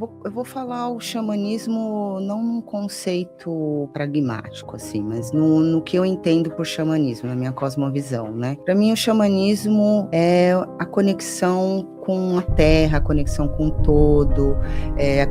eu vou falar o xamanismo não num conceito pragmático, assim, mas no que eu entendo por xamanismo, na minha cosmovisão, né? Para mim, o xamanismo é a conexão com a terra, a conexão com o todo,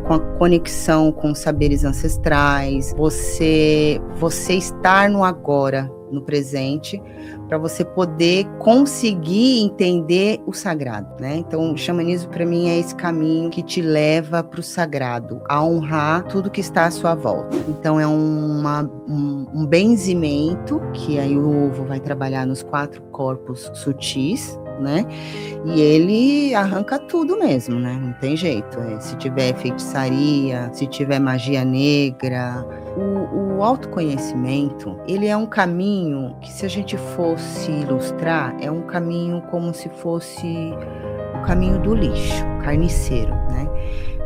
com a conexão com os saberes ancestrais, você estar no agora, no presente, para você poder conseguir entender o sagrado, né? Então, o xamanismo para mim é esse caminho que te leva para o sagrado, a honrar tudo que está à sua volta. Então, é um benzimento que aí o Ovo vai trabalhar nos 4 corpos sutis, né? E ele arranca tudo mesmo, né? Não tem jeito. Se tiver feitiçaria, se tiver magia negra, o autoconhecimento, ele é um caminho que, se a gente fosse ilustrar, é um caminho como se fosse o caminho do lixo, carniceiro, né?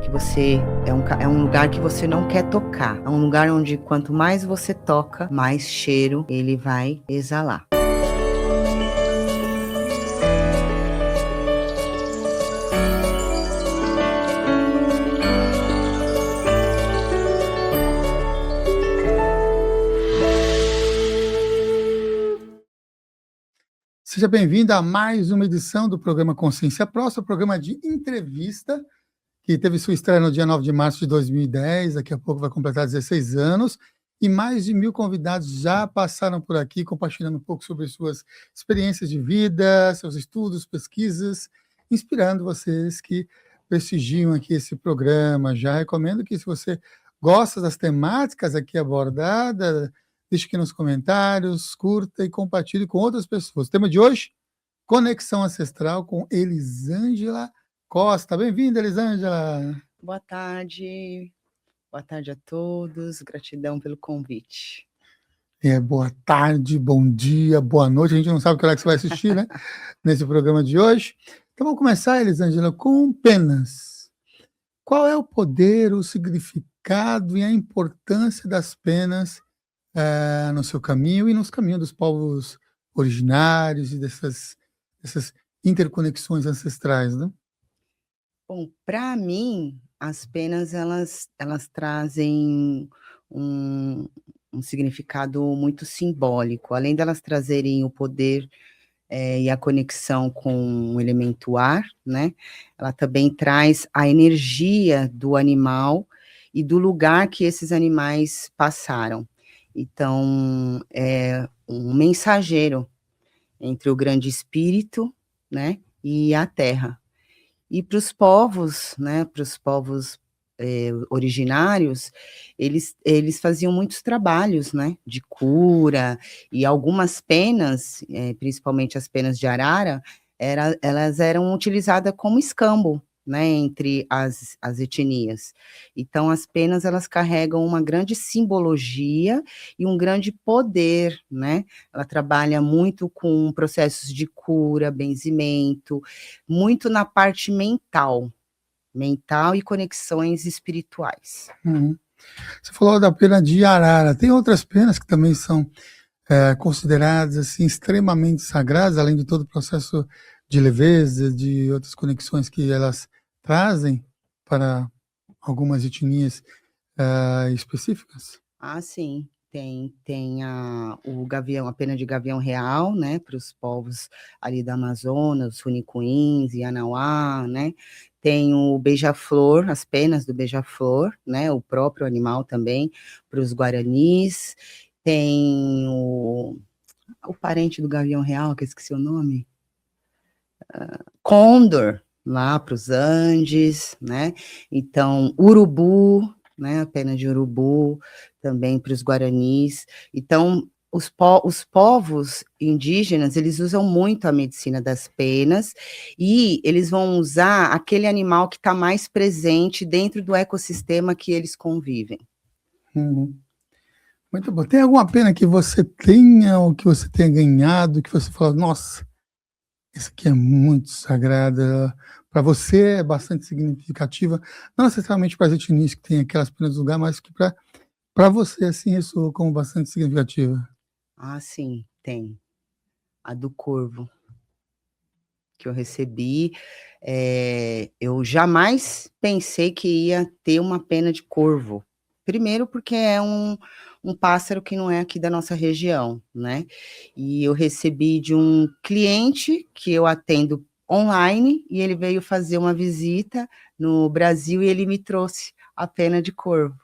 Que você é um lugar que você não quer tocar. É um lugar onde quanto mais você toca, mais cheiro ele vai exalar. Seja bem-vindo a mais uma edição do programa Consciência Próxima, programa de entrevista, que teve sua estreia no dia 9 de março de 2010, daqui a pouco vai completar 16 anos, e mais de 1.000 convidados já passaram por aqui, compartilhando um pouco sobre suas experiências de vida, seus estudos, pesquisas, inspirando vocês que prestigiam aqui esse programa. Já recomendo que, se você gosta das temáticas aqui abordadas, deixe aqui nos comentários, curta e compartilhe com outras pessoas. O tema de hoje, Conexão Ancestral com Elisângela Costa. Bem-vinda, Elisângela. Boa tarde a todos, gratidão pelo convite. Boa tarde, bom dia, boa noite, a gente não sabe que hora que você vai assistir, né, nesse programa de hoje. Então vamos começar, Elisângela, com penas. Qual é o poder, o significado e a importância das penas no seu caminho e nos caminhos dos povos originários e dessas interconexões ancestrais, né? Bom, para mim, as penas elas trazem um significado muito simbólico. Além delas trazerem o poder e a conexão com o elemento ar, né? Ela também traz a energia do animal e do lugar que esses animais passaram. Então, é um mensageiro entre o grande espírito, né, e a terra. E para os povos, né, para os povos originários, eles faziam muitos trabalhos, né, de cura, e algumas penas, principalmente as penas de arara, elas eram utilizadas como escambo, né, entre as etnias. Então, as penas, elas carregam uma grande simbologia e um grande poder, né? Ela trabalha muito com processos de cura, benzimento, muito na parte mental e conexões espirituais. Você falou da pena de arara. Tem outras penas que também são consideradas assim, extremamente sagradas, além de todo o processo de leveza, de outras conexões que elas trazem para algumas etnias específicas? Ah, sim. Tem a pena de gavião real, né, para os povos ali da Amazonas, os Runicuins, Yanauá, né? Tem o beija-flor, as penas do beija-flor, né, o próprio animal também, para os guaranis. Tem o parente do gavião real, que eu esqueci o nome, Condor, lá para os Andes, né? Então, urubu, né? A pena de urubu, também para os guaranis. Então, os povos indígenas, eles usam muito a medicina das penas e eles vão usar aquele animal que está mais presente dentro do ecossistema que eles convivem. Muito bom. Tem alguma pena que você tenha ou que você tenha ganhado, que você fala, nossa, essa aqui é muito sagrada, para você é bastante significativa, não necessariamente para as etnias que têm aquelas penas do lugar, mas que para você, assim, ressoou como bastante significativa? Ah, sim, tem. A do corvo, que eu recebi, eu jamais pensei que ia ter uma pena de corvo. Primeiro porque é um pássaro que não é aqui da nossa região, né, e eu recebi de um cliente que eu atendo online, e ele veio fazer uma visita no Brasil e ele me trouxe a pena de corvo.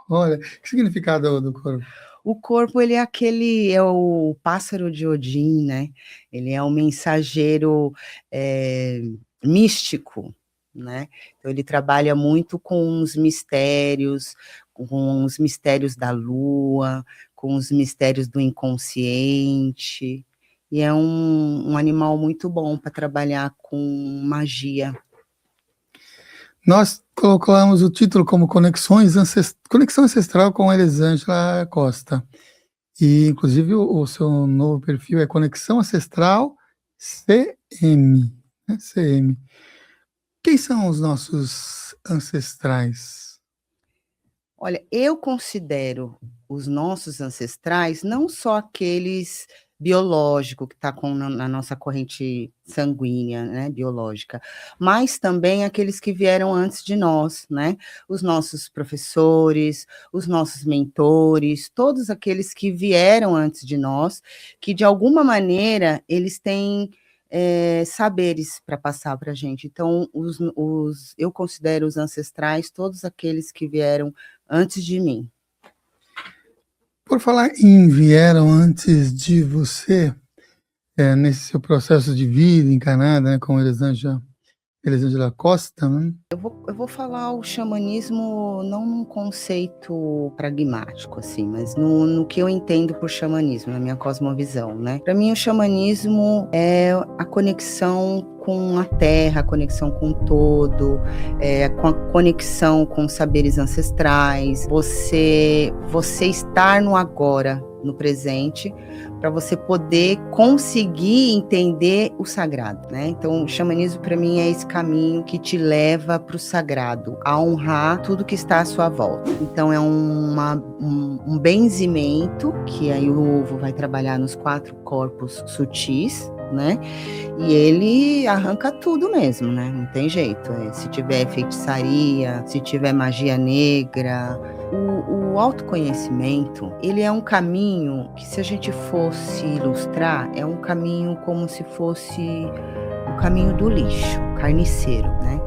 Olha, que significado do corvo? O corvo, ele é o pássaro de Odin, né, ele é um mensageiro, místico, né, então ele trabalha muito com os mistérios da lua, com os mistérios do inconsciente, e é um animal muito bom para trabalhar com magia. Nós colocamos o título como Conexão Ancestral com Elisângela Costa. E, inclusive, o seu novo perfil é Conexão Ancestral CM, né? CM. Quem são os nossos ancestrais? Olha, eu considero os nossos ancestrais não só aqueles biológico que está na nossa corrente sanguínea, né, biológica, mas também aqueles que vieram antes de nós, né, os nossos professores, os nossos mentores, todos aqueles que vieram antes de nós, que de alguma maneira eles têm saberes para passar para a gente. Então, eu considero os ancestrais todos aqueles que vieram antes de mim. Por falar em vieram antes de você, nesse seu processo de vida encarnada, né, com Elisângela Costa, né? Eu vou falar o xamanismo não num conceito pragmático, assim, mas no que eu entendo por xamanismo, na minha cosmovisão, né? Para mim, o xamanismo é a conexão com a terra, a conexão com o todo, com a conexão com os saberes ancestrais, você estar no agora, no presente, para você poder conseguir entender o sagrado, né? Então, o xamanismo para mim é esse caminho que te leva para o sagrado, a honrar tudo que está à sua volta. Então, é um benzimento, que aí o ovo vai trabalhar nos 4 corpos sutis, né? E ele arranca tudo mesmo, né? Não tem jeito. Se tiver feitiçaria, se tiver magia negra, o autoconhecimento, ele é um caminho que, se a gente fosse ilustrar, é um caminho como se fosse o caminho do lixo, carniceiro, né?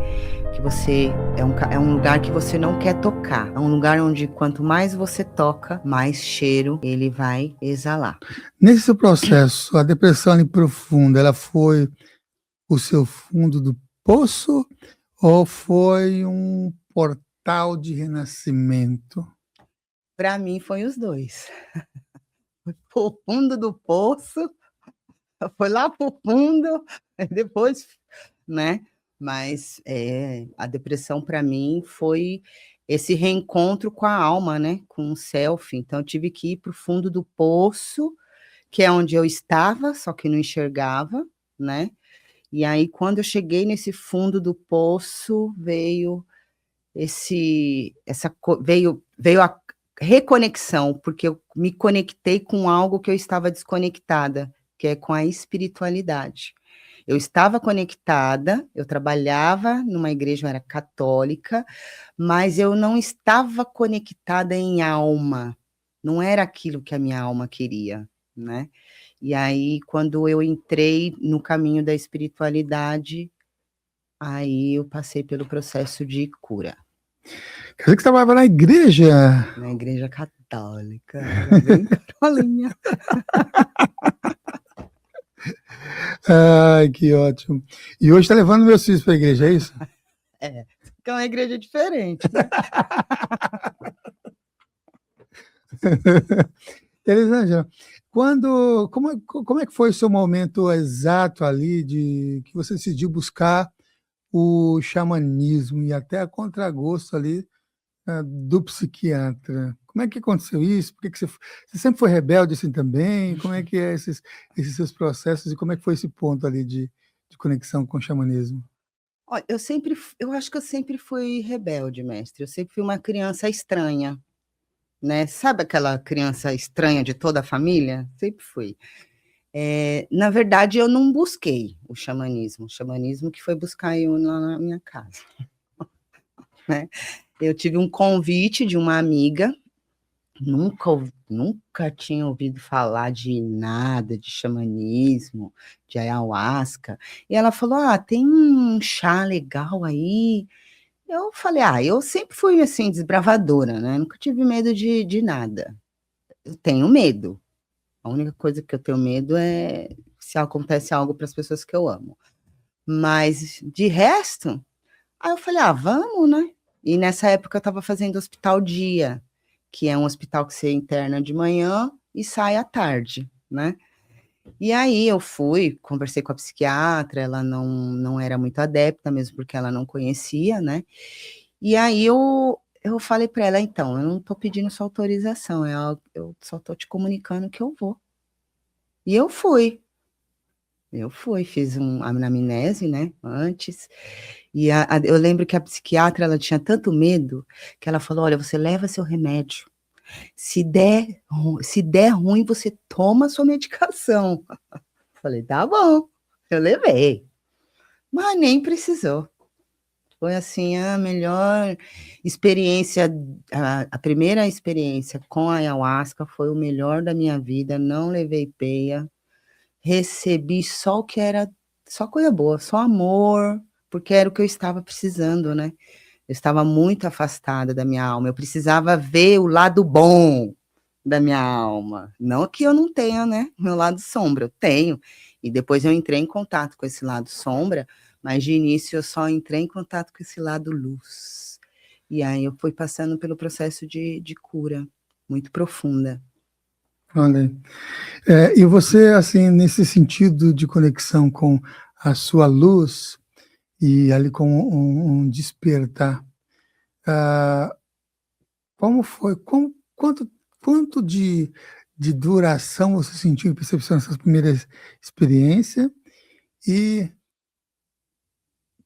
Que você é um lugar que você não quer tocar. É um lugar onde quanto mais você toca, mais cheiro ele vai exalar. Nesse seu processo, a depressão ali profunda, ela foi o seu fundo do poço ou foi um portal de renascimento? Para mim foi os dois. Foi pro fundo do poço, foi lá pro fundo, depois, né, mas, a depressão para mim foi esse reencontro com a alma, né, com o self, então eu tive que ir para o fundo do poço, que é onde eu estava, só que não enxergava, né, e aí quando eu cheguei nesse fundo do poço, veio veio a reconexão, porque eu me conectei com algo que eu estava desconectada, que é com a espiritualidade. Eu estava conectada, eu trabalhava numa igreja, eu era católica, mas eu não estava conectada em alma, não era aquilo que a minha alma queria, né. E aí, quando eu entrei no caminho da espiritualidade, aí eu passei pelo processo de cura. Quer dizer que você trabalhava na igreja? Na igreja católica, era bem carolinha. Ai, que ótimo. E hoje está levando meus filhos para a igreja, é isso? É, que é uma igreja diferente, né. Elisângela, como é que foi o seu momento exato ali de que você decidiu buscar o xamanismo e até a contragosto ali, do psiquiatra? Como é que aconteceu isso? Por que você sempre foi rebelde assim também? Como é que é esses seus processos e como é que foi esse ponto ali de conexão com o xamanismo? Olha, eu acho que eu sempre fui rebelde, mestre, eu sempre fui uma criança estranha, né, sabe aquela criança estranha de toda a família? Sempre fui. Na verdade, eu não busquei o xamanismo que foi buscar eu lá na minha casa, né. Eu tive um convite de uma amiga, nunca tinha ouvido falar de nada de xamanismo, de ayahuasca, e ela falou: "Ah, tem um chá legal aí". Eu falei: "Ah, eu sempre fui, assim, desbravadora, né, nunca tive medo de nada". Eu tenho medo, a única coisa que eu tenho medo é se acontece algo para as pessoas que eu amo. Mas de resto, aí eu falei: "Ah, vamos, né". E nessa época eu estava fazendo hospital dia, que é um hospital que você interna de manhã e sai à tarde, né. E aí eu fui, conversei com a psiquiatra, ela não era muito adepta, mesmo porque ela não conhecia, né. E aí eu falei para ela: "Então, eu não estou pedindo sua autorização, é algo eu só estou te comunicando que eu vou". E eu fui, fiz anamnese, né, antes, e eu lembro que a psiquiatra ela tinha tanto medo, que ela falou: "Olha, você leva seu remédio, se der ruim você toma a sua medicação". Falei: "Tá bom", eu levei, mas nem precisou. Foi assim a melhor experiência, a primeira experiência com a ayahuasca foi o melhor da minha vida, não levei peia. Recebi só o que era só coisa boa, só amor, porque era o que eu estava precisando, né. Eu estava muito afastada da minha alma, eu precisava ver o lado bom da minha alma, não que eu não tenha, né, meu lado sombra, eu tenho, e depois eu entrei em contato com esse lado sombra, mas de início eu só entrei em contato com esse lado luz. E aí eu fui passando pelo processo de cura, muito profunda. Olha aí. E você, assim, nesse sentido de conexão com a sua luz e ali com um despertar, ah, como foi? Quanto de duração você sentiu em percepção nessas primeiras experiência? E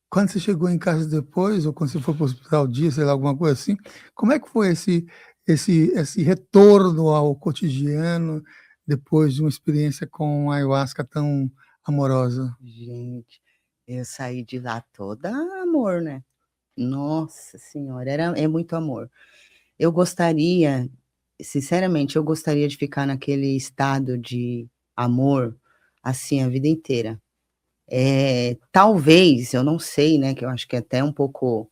quando você chegou em casa depois, ou quando você foi para o hospital dia, sei lá, alguma coisa assim, como é que foi esse retorno ao cotidiano depois de uma experiência com a ayahuasca tão amorosa? Gente, eu saí de lá toda amor, né. Nossa senhora, é muito amor. Eu gostaria, sinceramente, eu gostaria de ficar naquele estado de amor, assim, a vida inteira. Talvez, eu não sei, né, que eu acho que é até um pouco,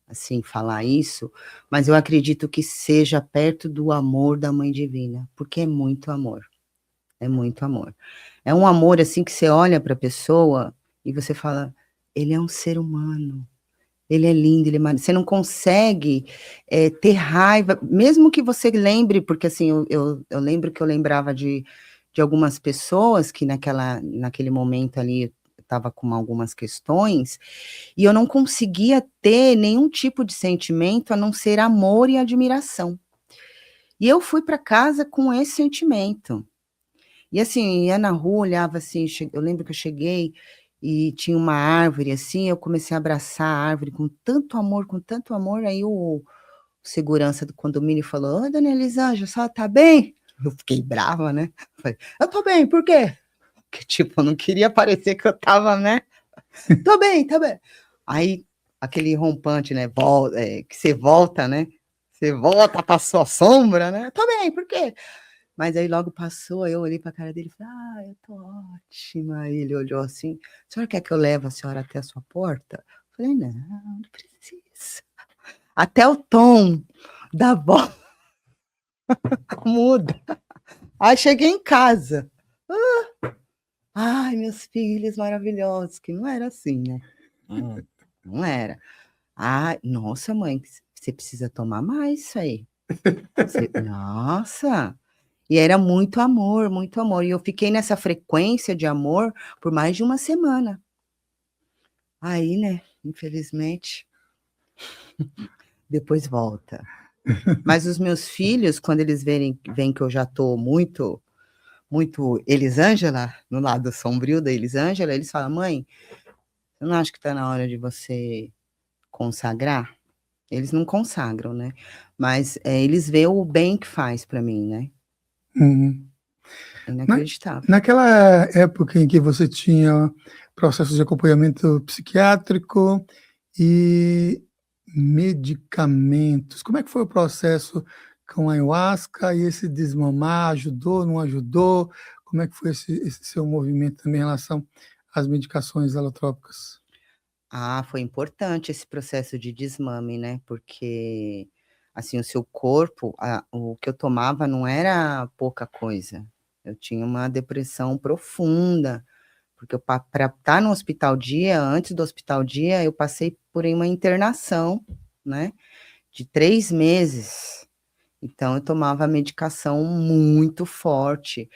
assim, falar isso, mas eu acredito que seja perto do amor da Mãe Divina, porque é muito amor, é muito amor. É um amor, assim, que você olha para a pessoa e você fala: "Ele é um ser humano". Ele é lindo, ele é mara você não consegue, ter raiva, mesmo que você lembre, porque assim, eu lembro que eu lembrava de algumas pessoas que naquele momento ali, eu estava com algumas questões, e eu não conseguia ter nenhum tipo de sentimento a não ser amor e admiração. E eu fui para casa com esse sentimento. E assim, ia na rua, olhava assim, eu lembro que eu cheguei e tinha uma árvore, assim, eu comecei a abraçar a árvore com tanto amor, aí o segurança do condomínio falou: "Ô, dona Elisângela, a senhora tá bem?" Eu fiquei brava, né, falei: "Eu tô bem, por quê?" Porque, tipo, eu não queria parecer que eu estava, né, "Tô bem, tô bem". Aí, aquele rompante, né, que você volta, né, você volta pra sua sombra, né, "Tô bem, por quê?" Mas aí logo passou, aí eu olhei pra cara dele e falei: "Ah, eu tô ótima". Aí ele olhou assim: "A senhora quer que eu leve a senhora até a sua porta?" Eu falei: "Não, não precisa". Até o tom da voz muda. Aí cheguei em casa. Ai, meus filhos maravilhosos, que não era assim, né. Não era. "Ai, nossa mãe, você precisa tomar mais isso aí". Nossa! E era muito amor, muito amor. E eu fiquei nessa frequência de amor por mais de uma semana. Aí, né, infelizmente, depois volta. Mas os meus filhos, quando eles veem que eu já tô muito Elisângela, no lado sombrio da Elisângela, eles falam: "Mãe, você não acha que tá na hora de você consagrar?" Eles não consagram, né, mas, eles veem o bem que faz pra mim, né. Uhum. Na Inacreditável. naquela época em que você tinha processos de acompanhamento psiquiátrico e medicamentos, como é que foi o processo com a ayahuasca e esse desmamar, ajudou, não ajudou? Como é que foi esse seu movimento também em relação às medicações alotrópicas? Ah, foi importante esse processo de desmame, né, porque, assim, o seu corpo, o que eu tomava não era pouca coisa. Eu tinha uma depressão profunda, porque eu para estar no hospital dia, antes do hospital dia, eu passei por uma internação, né, de 3 meses. Então eu tomava medicação muito forte,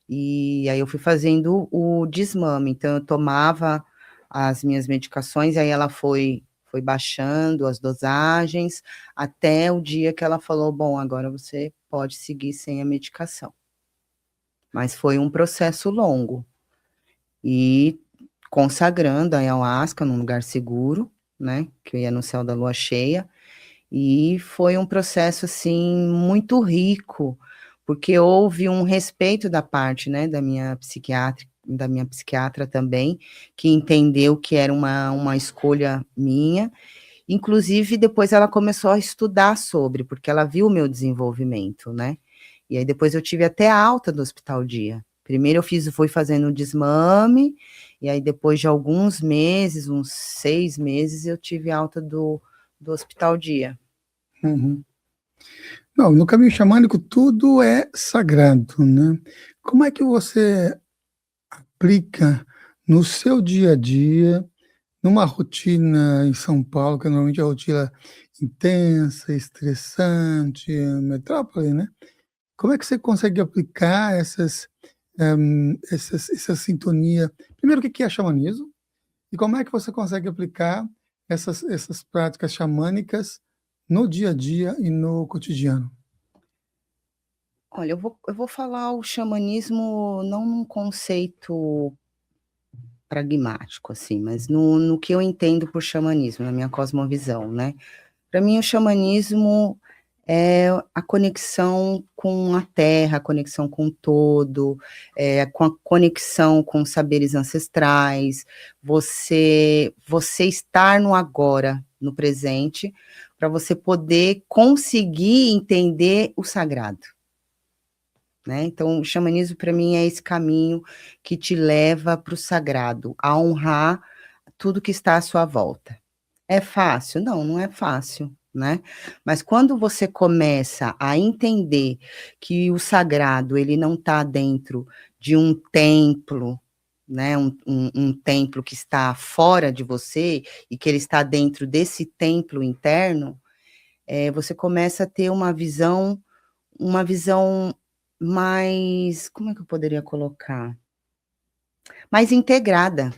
e aí eu fui fazendo o desmame, então eu tomava as minhas medicações, aí ela foi baixando as dosagens, até o dia que ela falou: "Bom, agora você pode seguir sem a medicação". Mas foi um processo longo, e consagrando a ayahuasca num lugar seguro, né, que eu ia no céu da lua cheia, e foi um processo, assim, muito rico, porque houve um respeito da parte, né, da minha psiquiatra também, que entendeu que era uma escolha minha. Inclusive, depois ela começou a estudar sobre, porque ela viu o meu desenvolvimento, né. E aí depois eu tive até alta do hospital dia. Primeiro fui fazendo o desmame, e aí depois de alguns meses, uns 6 meses, eu tive alta do hospital dia. Uhum. Não, no caminho xamânico tudo é sagrado, né. Como é que você aplica no seu dia a dia, numa rotina em São Paulo, que normalmente é uma rotina intensa, estressante, metrópole, né. Como é que você consegue aplicar essa sintonia primeiro, o que que é xamanismo? E como é que você consegue aplicar essas práticas xamânicas no dia a dia e no cotidiano? Olha, eu vou falar o xamanismo não num conceito pragmático, assim, mas no que eu entendo por xamanismo, na minha cosmovisão, né. Para mim o xamanismo é a conexão com a terra, a conexão com o todo, com a conexão com os saberes ancestrais, você estar no agora, no presente, para você poder conseguir entender o sagrado. Né, então o xamanismo para mim é esse caminho que te leva para o sagrado, a honrar tudo que está à sua volta. É fácil? Não, não é fácil, né, mas quando você começa a entender que o sagrado ele não está dentro de um templo, né, um templo que está fora de você e que ele está dentro desse templo interno, você começa a ter uma visão mais, como é que eu poderia colocar? Mais integrada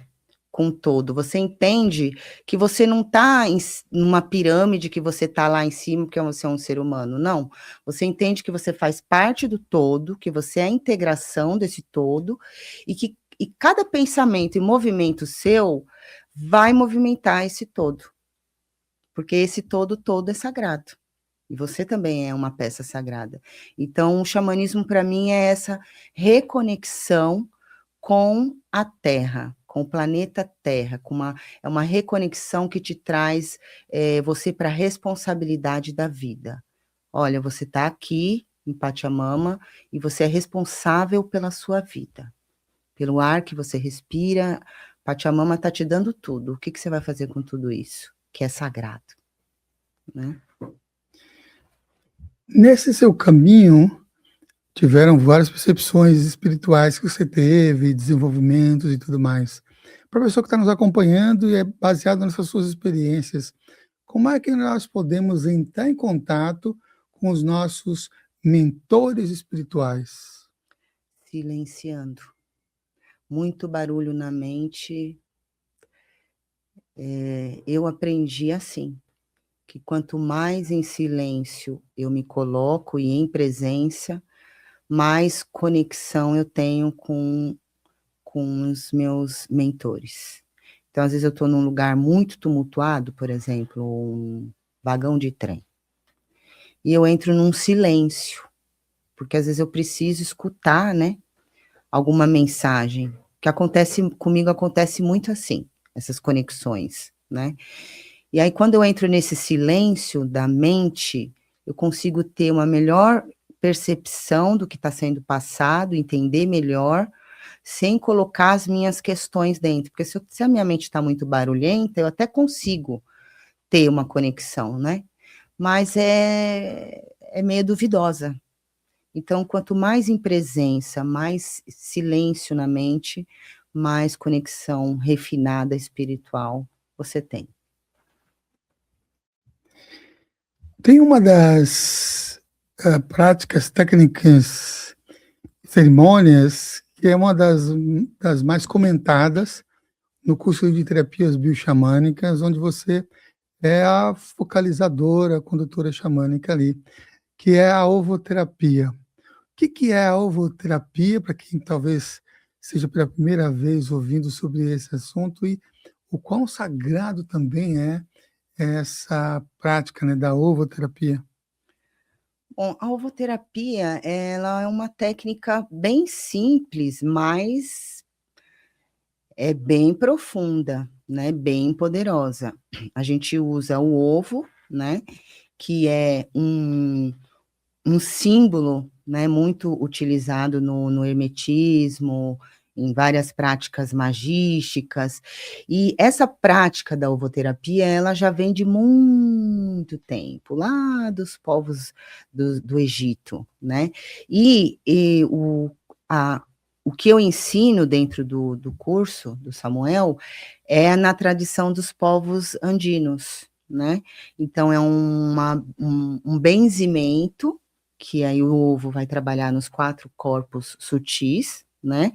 com o todo. Você entende que você não está numa pirâmide, que você está lá em cima, porque você é um ser humano, não. Você entende que você faz parte do todo, que você é a integração desse todo, e cada pensamento e movimento seu vai movimentar esse todo, porque esse todo é sagrado. E você também é uma peça sagrada. Então, o xamanismo para mim é essa reconexão com a Terra, com o planeta Terra, é uma reconexão que te traz, você para a responsabilidade da vida. Olha, você está aqui em Pachamama e você é responsável pela sua vida, pelo ar que você respira. Pachamama está te dando tudo. O que que você vai fazer com tudo isso, que é sagrado, né? Nesse seu caminho, tiveram várias percepções espirituais que você teve, desenvolvimentos e tudo mais. Para a pessoa que está nos acompanhando e é baseado nessas suas experiências, como é que nós podemos entrar em contato com os nossos mentores espirituais? Silenciando. Muito barulho na mente, eu aprendi assim, que quanto mais em silêncio eu me coloco e em presença, mais conexão eu tenho com os meus mentores. Então, às vezes eu estou num lugar muito tumultuado, por exemplo, um vagão de trem, e eu entro num silêncio, porque às vezes eu preciso escutar, né, alguma mensagem, que acontece comigo, acontece muito assim, essas conexões, né. E aí quando eu entro nesse silêncio da mente, eu consigo ter uma melhor percepção do que está sendo passado, entender melhor, sem colocar as minhas questões dentro, porque se a minha mente está muito barulhenta, eu até consigo ter uma conexão, né, mas é meio duvidosa. Então, quanto mais em presença, mais silêncio na mente, mais conexão refinada espiritual você tem. Tem uma das práticas técnicas, cerimônias, que é uma das mais comentadas no curso de terapias bioxamânicas, onde você é a focalizadora, a condutora xamânica ali, que é a ovoterapia. O que é a ovoterapia, para quem talvez seja pela primeira vez ouvindo sobre esse assunto, e o quão sagrado também é essa prática, né, da ovoterapia? Bom, a ovoterapia, ela é uma técnica bem simples, mas é bem profunda, né, bem poderosa. A gente usa o ovo, né, que é um símbolo, né, muito utilizado no hermetismo, em várias práticas magísticas, e essa prática da ovoterapia, ela já vem de muito tempo, lá dos povos do Egito, né, a o que eu ensino dentro do curso do Samuel, é na tradição dos povos andinos, né, então é um benzimento, que aí o ovo vai trabalhar nos 4 corpos sutis, né,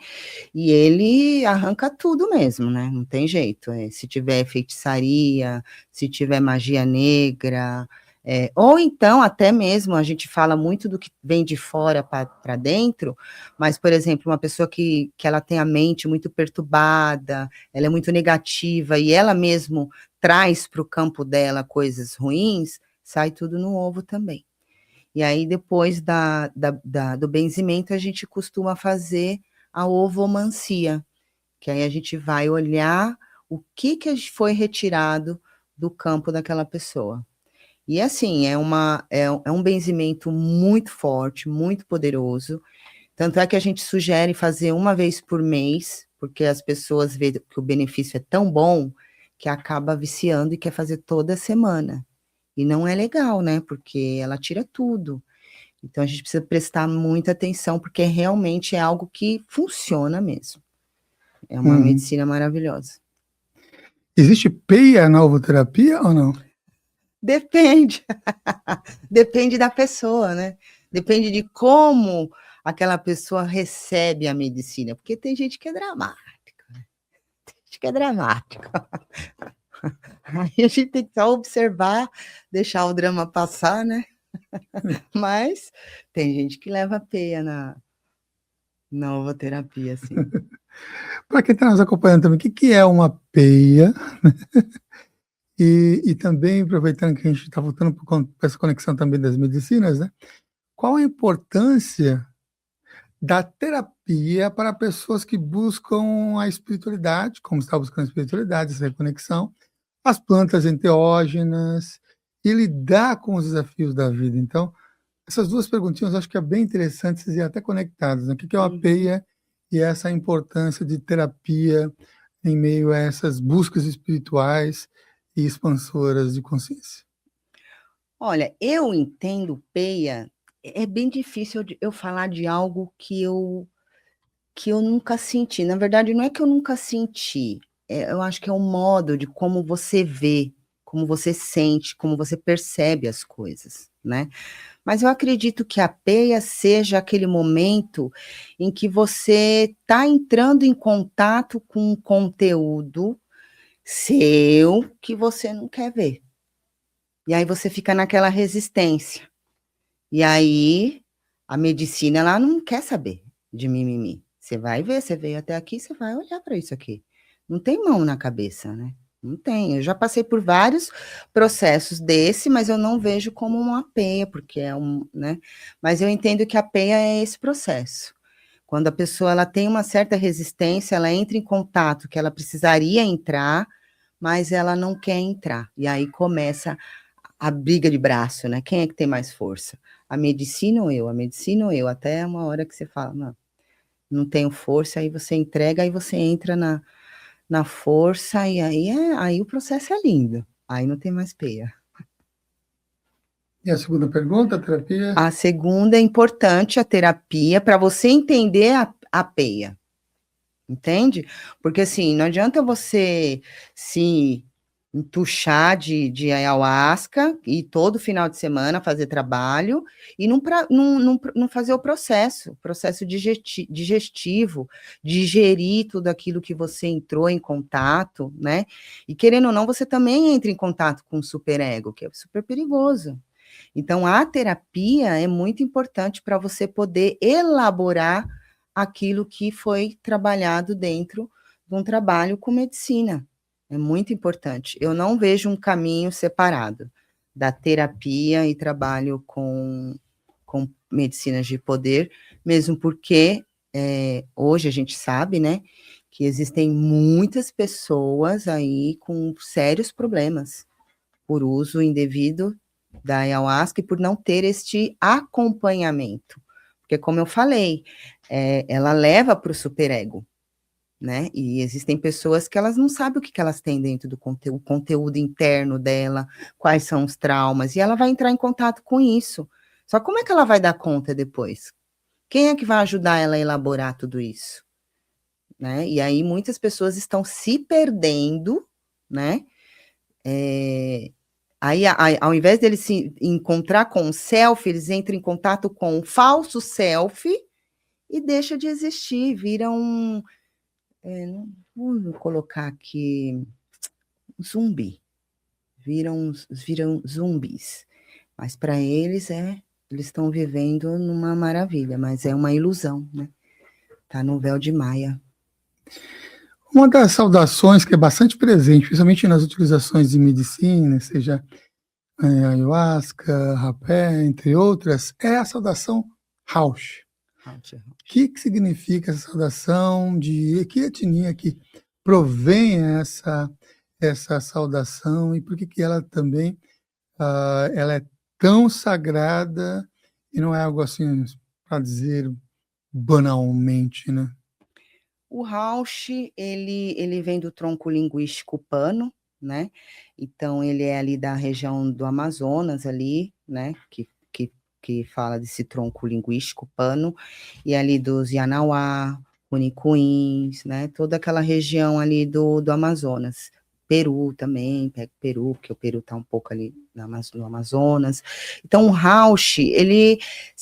e ele arranca tudo mesmo, né, não tem jeito, se tiver feitiçaria, se tiver magia negra, ou então até mesmo a gente fala muito do que vem de fora para dentro, mas, por exemplo, uma pessoa que ela tem a mente muito perturbada, ela é muito negativa e ela mesmo traz para o campo dela coisas ruins, sai tudo no ovo também. E aí depois do benzimento, a gente costuma fazer a ovomancia, que aí a gente vai olhar o que foi retirado do campo daquela pessoa. E assim, é um benzimento muito forte, muito poderoso, tanto é que a gente sugere fazer uma vez por mês, porque as pessoas veem que o benefício é tão bom, que acaba viciando e quer fazer toda semana. E não é legal, né, porque ela tira tudo. Então a gente precisa prestar muita atenção, porque realmente é algo que funciona mesmo. É uma Uhum. medicina maravilhosa. Existe peia na ovoterapia ou não? Depende. Depende da pessoa, né. Depende de como aquela pessoa recebe a medicina, porque tem gente que é dramática, né, tem gente que é dramática. Aí a gente tem que só observar, deixar o drama passar, né. Mas tem gente que leva peia na ovoterapia, sim. Para quem está nos acompanhando também, o que é uma peia? E também, aproveitando que a gente está voltando para essa conexão também das medicinas, né? Qual a importância da terapia para pessoas que buscam a espiritualidade, como está buscando a espiritualidade, essa reconexão, as plantas enteógenas e lidar com os desafios da vida? Então, essas duas perguntinhas eu acho que é bem interessantes e até conectadas, né? O que é uma Uhum. peia e essa importância de terapia em meio a essas buscas espirituais e expansoras de consciência? Olha, eu entendo peia, é bem difícil de eu falar de algo que eu nunca senti. Na verdade, não é que eu nunca senti, eu acho que é um modo de como você vê, como você sente, como você percebe as coisas, né. Mas eu acredito que a peia seja aquele momento em que você está entrando em contato com um conteúdo seu que você não quer ver. E aí você fica naquela resistência. E aí, a medicina ela não quer saber de mimimi. Você vai ver, você veio até aqui, você vai olhar para isso aqui. Não tem mão na cabeça, né. Não tem. Eu já passei por vários processos desse, mas eu não vejo como uma peia, porque é né, mas eu entendo que a peia é esse processo. Quando a pessoa ela tem uma certa resistência, ela entra em contato que ela precisaria entrar, mas ela não quer entrar. E aí começa a briga de braço, né? Quem é que tem mais força? A medicina ou eu? A medicina ou eu? Até uma hora que você fala, não tenho força, aí você entrega, aí você entra na força, e aí o processo é lindo. Aí não tem mais peia. E a segunda pergunta, a terapia? A segunda é importante, a terapia, para você entender a peia. Entende? Porque assim, não adianta você se entuchar de ayahuasca e todo final de semana fazer trabalho e não fazer o processo digestivo, digerir tudo aquilo que você entrou em contato, né? E querendo ou não, você também entra em contato com o superego, que é super perigoso. Então, a terapia é muito importante para você poder elaborar aquilo que foi trabalhado dentro de um trabalho com medicina. É muito importante. Eu não vejo um caminho separado da terapia e trabalho com medicinas de poder, mesmo porque hoje a gente sabe, né, que existem muitas pessoas aí com sérios problemas por uso indevido da ayahuasca e por não ter este acompanhamento. Porque, como eu falei, ela leva para o superego, né? E existem pessoas que elas não sabem o que elas têm dentro do conteúdo interno dela, quais são os traumas, e ela vai entrar em contato com isso. Só como é que ela vai dar conta depois? Quem é que vai ajudar ela a elaborar tudo isso? Né? E aí muitas pessoas estão se perdendo, né? Aí, ao invés deles se encontrar com o self, eles entram em contato com o falso self e deixa de existir, viram vou colocar aqui zumbi, viram zumbis. Mas para eles eles estão vivendo numa maravilha, mas é uma ilusão, né? Tá no véu de Maia. Uma das saudações que é bastante presente, principalmente nas utilizações de medicina, seja ayahuasca, rapé, entre outras, é a saudação Rausch. O que significa essa saudação? De que etnia que provém essa saudação e por que ela também ela é tão sagrada e não é algo assim, para dizer banalmente, né? O Rausch, ele vem do tronco linguístico pano, né? Então, ele é ali da região do Amazonas, ali, né? Que fala desse tronco linguístico pano, e ali dos Yanauá, Cunicuins, né? Toda aquela região ali do Amazonas. Peru também, pega Peru, porque o Peru está um pouco ali no Amazonas. Então, o Rausch, ele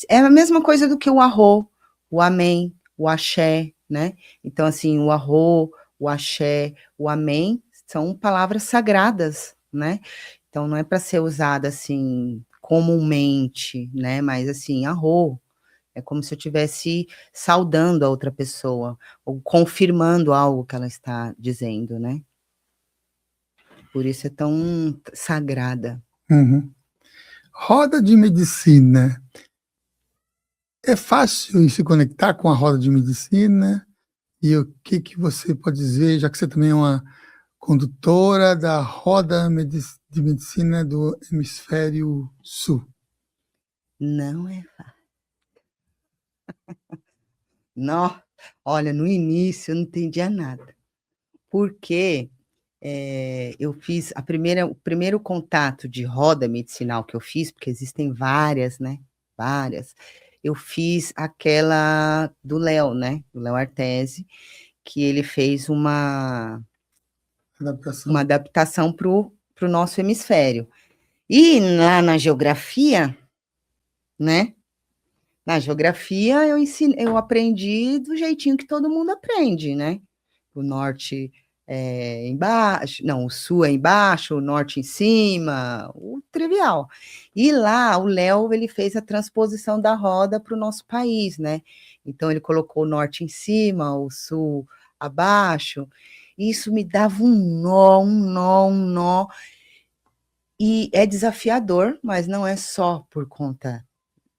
é a mesma coisa do que o arro, o amém, o axé, né? Então, assim, o arro, o axé, o amém são palavras sagradas, né? Então, não é para ser usada assim comumente, né? Mas assim, arro, é como se eu estivesse saudando a outra pessoa, ou confirmando algo que ela está dizendo, né? Por isso é tão sagrada. Uhum. Roda de medicina. É fácil se conectar com a roda de medicina? E o que você pode dizer, já que você também é uma condutora da roda de medicina do Hemisfério Sul? Não é fácil. Não, olha, no início eu não entendia nada. Porque eu fiz o primeiro contato de roda medicinal que eu fiz, porque existem várias, né? Várias. Eu fiz aquela do Léo, né? Do Léo Artesi, que ele fez uma adaptação para o nosso hemisfério. E lá na geografia, né? Na geografia eu aprendi do jeitinho que todo mundo aprende, né? O norte embaixo, não, o sul é embaixo, o norte em cima, o trivial. E lá o Léo ele fez a transposição da roda para o nosso país, né? Então ele colocou o norte em cima, o sul abaixo. E isso me dava um nó, um nó, um nó. E é desafiador, mas não é só por conta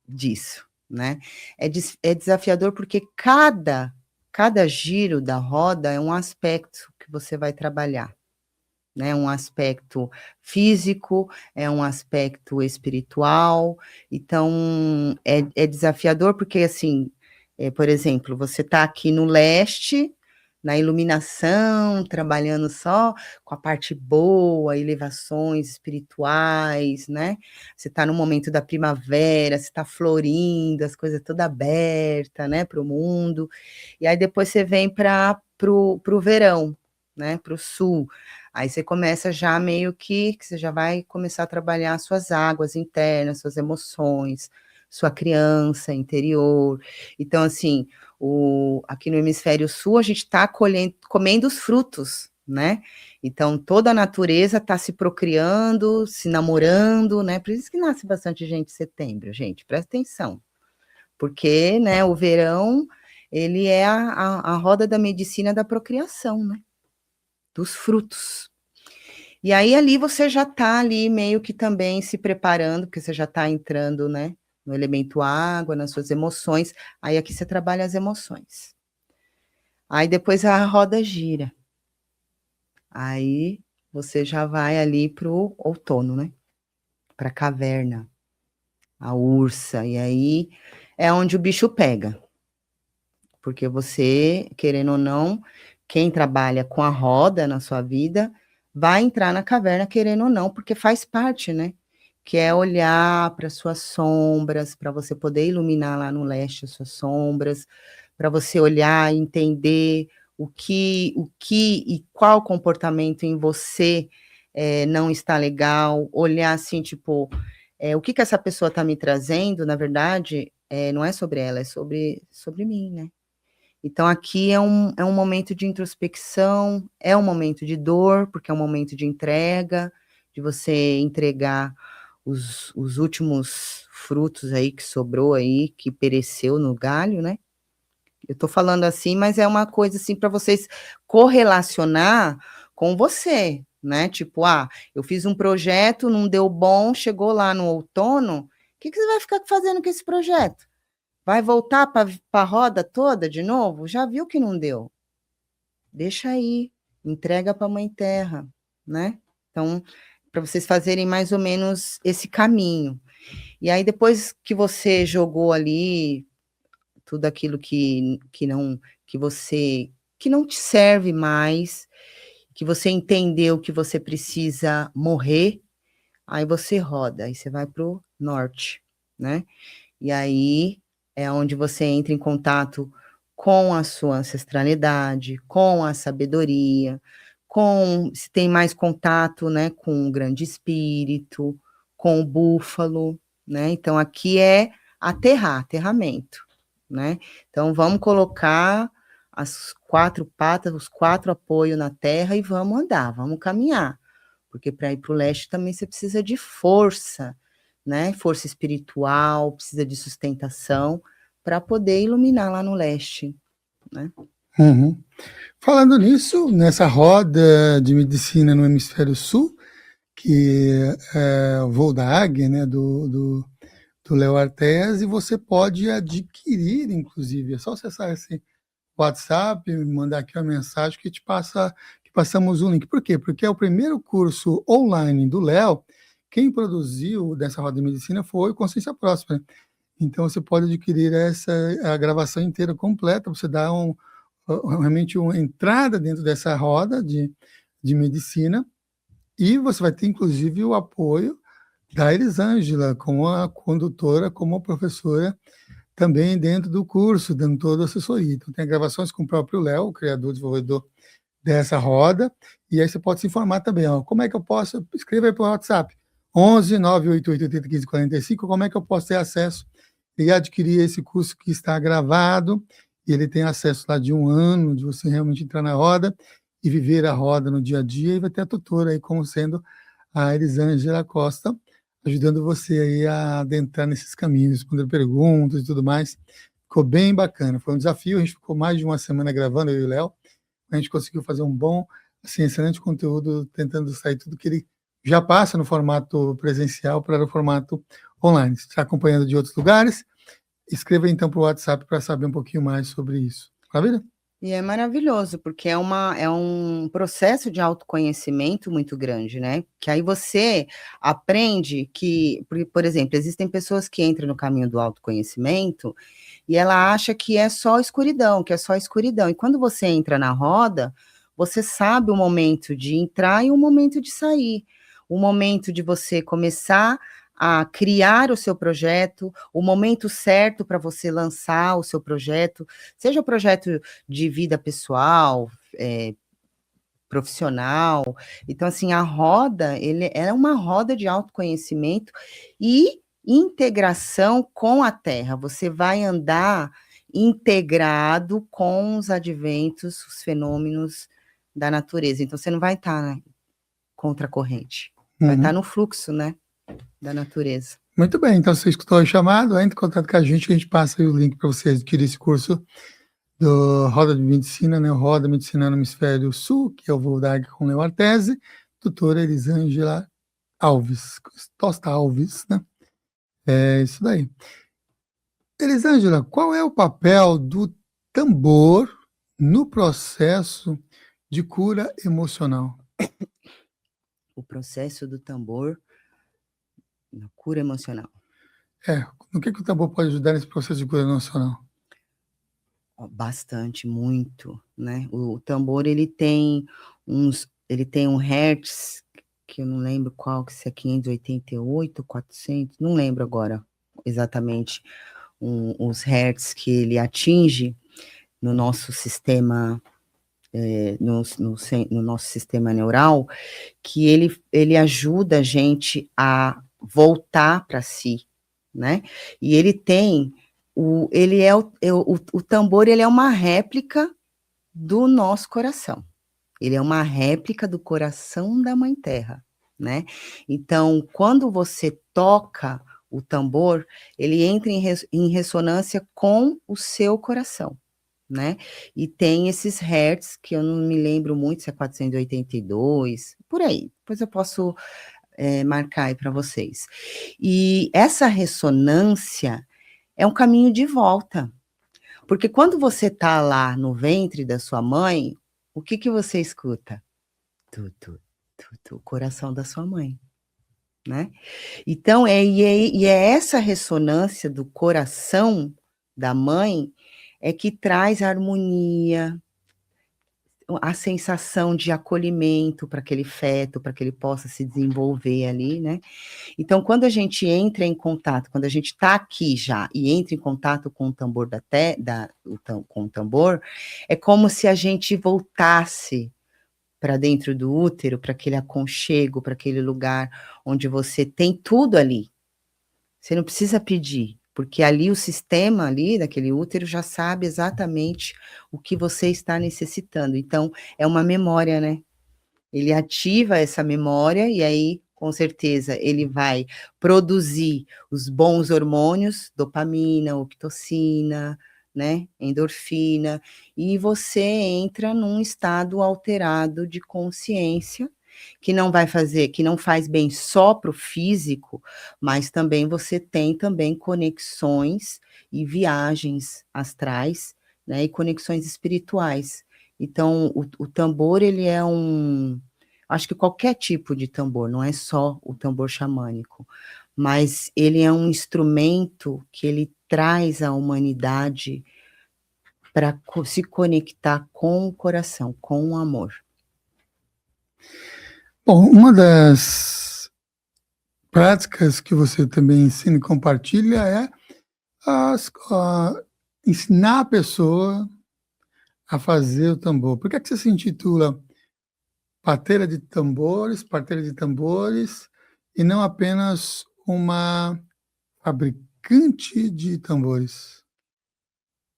disso. né? É desafiador porque cada giro da roda é um aspecto que você vai trabalhar, né? Um aspecto físico, é um aspecto espiritual. Então, é desafiador porque, assim, por exemplo, você está aqui no leste, na iluminação, trabalhando só com a parte boa, elevações espirituais, né? Você está no momento da primavera, você está florindo, as coisas toda aberta, né, para o mundo. E aí depois você vem para o verão, né, para o sul. Aí você começa já meio que você já vai começar a trabalhar suas águas internas, suas emoções, sua criança interior. Então, assim, aqui no hemisfério sul, a gente está comendo os frutos, né? Então, toda a natureza está se procriando, se namorando, né? Por isso que nasce bastante gente em setembro, gente, presta atenção. Porque, né, o verão, ele é a roda da medicina da procriação, né? Dos frutos. E aí ali você já está ali meio que também se preparando, porque você já está entrando, né, no elemento água, nas suas emoções. Aí aqui você trabalha as emoções. Aí depois a roda gira. Aí você já vai ali pro outono, né? Pra caverna, a ursa. E aí é onde o bicho pega. Porque você, querendo ou não, quem trabalha com a roda na sua vida vai entrar na caverna, querendo ou não, porque faz parte, né? Que é olhar para suas sombras, para você poder iluminar lá no leste as suas sombras, para você olhar e entender o que e qual comportamento em você não está legal, olhar assim, tipo, o que essa pessoa está me trazendo, na verdade, não é sobre ela, é sobre mim, né? Então, aqui é um momento de introspecção, é um momento de dor, porque é um momento de entrega, de você entregar os últimos frutos aí que sobrou aí, que pereceu no galho, né? Eu tô falando assim, mas é uma coisa assim para vocês correlacionar com você, né? Tipo, eu fiz um projeto, não deu bom, chegou lá no outono, o que você vai ficar fazendo com esse projeto? Vai voltar para a roda toda de novo? Já viu que não deu? Deixa aí, entrega para a Mãe Terra, né? Então, para vocês fazerem mais ou menos esse caminho. E aí, depois que você jogou ali tudo aquilo que não te serve mais, que você entendeu que você precisa morrer, aí você roda, aí você vai para o norte, né? E aí é onde você entra em contato com a sua ancestralidade, com a sabedoria, se tem mais contato, né, com o grande espírito, com o búfalo, né? Então aqui é aterramento, né? Então vamos colocar as 4 patas, os 4 apoios na terra e vamos andar, vamos caminhar. Porque para ir para o leste também você precisa de força, né? Força espiritual, precisa de sustentação para poder iluminar lá no leste, né? Uhum. Falando nisso, nessa roda de medicina no hemisfério sul, que é o voo da águia, né, do Léo Artes, e você pode adquirir, inclusive, é só acessar esse WhatsApp, mandar aqui uma mensagem que passamos o link. Por quê? Porque é o primeiro curso online do Léo. Quem produziu dessa roda de medicina foi o Consciência Próspera. Então você pode adquirir a gravação inteira completa, você dá realmente uma entrada dentro dessa roda de medicina, e você vai ter inclusive o apoio da Elisângela como a condutora, como a professora também dentro do curso, dando toda a assessoria. Então tem gravações com o próprio Léo, o criador, desenvolvedor dessa roda, e aí você pode se informar também, como é que eu posso, escreva aí para o WhatsApp, 11 988 80 15 45, como é que eu posso ter acesso e adquirir esse curso que está gravado, e ele tem acesso lá de 1 ano, de você realmente entrar na roda e viver a roda no dia a dia, e vai ter a tutora aí como sendo a Elisângela Costa, ajudando você aí a adentrar nesses caminhos, responder perguntas e tudo mais. Ficou bem bacana, foi um desafio, a gente ficou mais de 1 semana gravando, eu e o Léo, a gente conseguiu fazer um bom, assim, excelente conteúdo, tentando sair tudo que ele já passa no formato presencial para o formato online. Você está acompanhando de outros lugares, escreva então para o WhatsApp para saber um pouquinho mais sobre isso. Maravilha? E é maravilhoso, porque é um processo de autoconhecimento muito grande, né? Que aí você aprende que, por exemplo, existem pessoas que entram no caminho do autoconhecimento e ela acha que é só escuridão, que é só escuridão. E quando você entra na roda, você sabe o momento de entrar e o momento de sair. O momento de você começar a criar o seu projeto, o momento certo para você lançar o seu projeto, seja o projeto de vida pessoal, profissional. Então, assim, a roda, ele é uma roda de autoconhecimento e integração com a Terra. Você vai andar integrado com os adventos, os fenômenos da natureza. Então, você não vai estar, né, contra a corrente. Vai estar no fluxo, né, da natureza. Muito bem, então você escutou o chamado, entre em contato com a gente passa aí o link para você adquirir esse curso do Roda de Medicina, né? Roda Medicina no Hemisfério Sul, que eu vou dar com Leo Artese, doutora Elisângela Alves, Tosta Alves, né? É isso daí. Elisângela, qual é o papel do tambor no processo de cura emocional? O processo do tambor na cura emocional. No que o tambor pode ajudar nesse processo de cura emocional? Bastante, muito, né? O tambor, ele tem um hertz, que eu não lembro qual, que se é 588, 400, não lembro agora exatamente os hertz que ele atinge no nosso sistema, no nosso sistema neural, que ele ajuda a gente a voltar para si, né? E ele tem o tambor, ele é uma réplica do nosso coração. Ele é uma réplica do coração da Mãe Terra, né? Então, quando você toca o tambor, ele entra em ressonância com o seu coração, né? E tem esses hertz, que eu não me lembro muito, se é 482, por aí. Depois eu posso marcar aí para vocês. E essa ressonância é um caminho de volta. Porque quando você está lá no ventre da sua mãe, o que você escuta? O coração da sua mãe, né? Então, é essa ressonância do coração da mãe que traz a harmonia, a sensação de acolhimento para aquele feto, para que ele possa se desenvolver ali, né? Então, quando a gente entra em contato, quando a gente está aqui já e entra em contato com o tambor com o tambor, é como se a gente voltasse para dentro do útero, para aquele aconchego, para aquele lugar onde você tem tudo ali. Você não precisa pedir, porque ali o sistema ali daquele útero já sabe exatamente o que você está necessitando. Então, é uma memória, né? Ele ativa essa memória e aí, com certeza, ele vai produzir os bons hormônios, dopamina, ocitocina, né, endorfina, e você entra num estado alterado de consciência, que não faz bem só para o físico, mas também você tem também conexões e viagens astrais, né, e conexões espirituais. Então, o tambor, ele é acho que qualquer tipo de tambor, não é só o tambor xamânico, mas ele é um instrumento que ele traz a humanidade para se conectar com o coração, com o amor. Bom, uma das práticas que você também ensina e compartilha é ensinar a pessoa a fazer o tambor. Por que você se intitula parteira de tambores, e não apenas uma fabricante de tambores?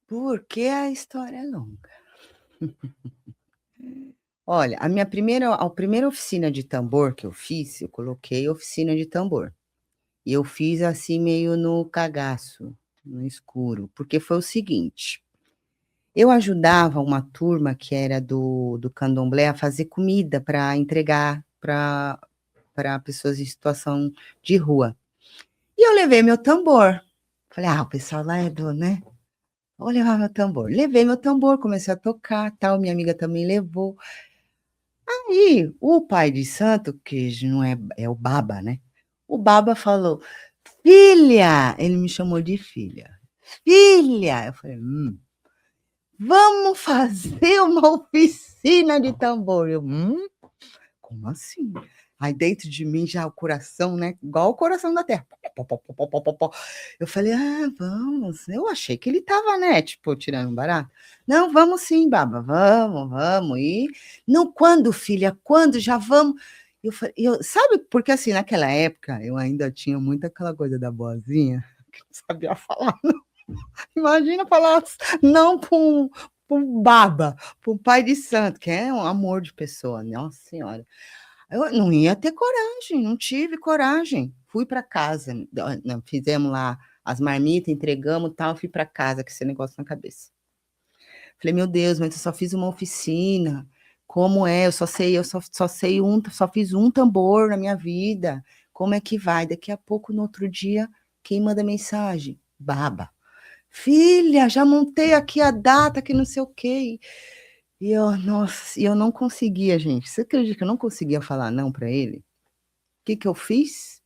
Porque a história é longa. Olha, a primeira oficina de tambor que eu fiz, eu coloquei oficina de tambor. E eu fiz assim meio no cagaço, no escuro, porque foi o seguinte: eu ajudava uma turma que era do candomblé a fazer comida para entregar para pessoas em situação de rua. E eu levei meu tambor. Falei, o pessoal lá é do, né? Vou levar meu tambor. Levei meu tambor, comecei a tocar, tal, minha amiga também levou. Aí, o pai de santo, que não é o Baba, né? O Baba falou, filha! Ele me chamou de filha. Filha! Eu falei, vamos fazer uma oficina de tambor. Eu, como assim? Aí dentro de mim já o coração, né? Igual o coração da terra. Eu falei, vamos. Eu achei que ele tava, né? Tipo, tirando um barato. Não, vamos sim, Baba, vamos. E não, quando, filha? Quando? Já vamos? Sabe, porque assim, naquela época, eu ainda tinha muito aquela coisa da boazinha, que não sabia falar. Imagina falar não para um Baba, para um pai de santo, que é um amor de pessoa, nossa senhora. Eu não ia ter coragem, não tive coragem. Fui para casa, fizemos lá as marmitas, entregamos tal, fui para casa com esse negócio na cabeça. Falei, meu Deus, mas eu só fiz uma oficina. Como é? Eu só fiz um tambor na minha vida. Como é que vai? Daqui a pouco, no outro dia, quem manda mensagem? Baba. Filha, já montei aqui a data, que não sei o quê. E eu, nossa, eu não conseguia, gente. Você acredita que eu não conseguia falar não para ele? O que eu fiz?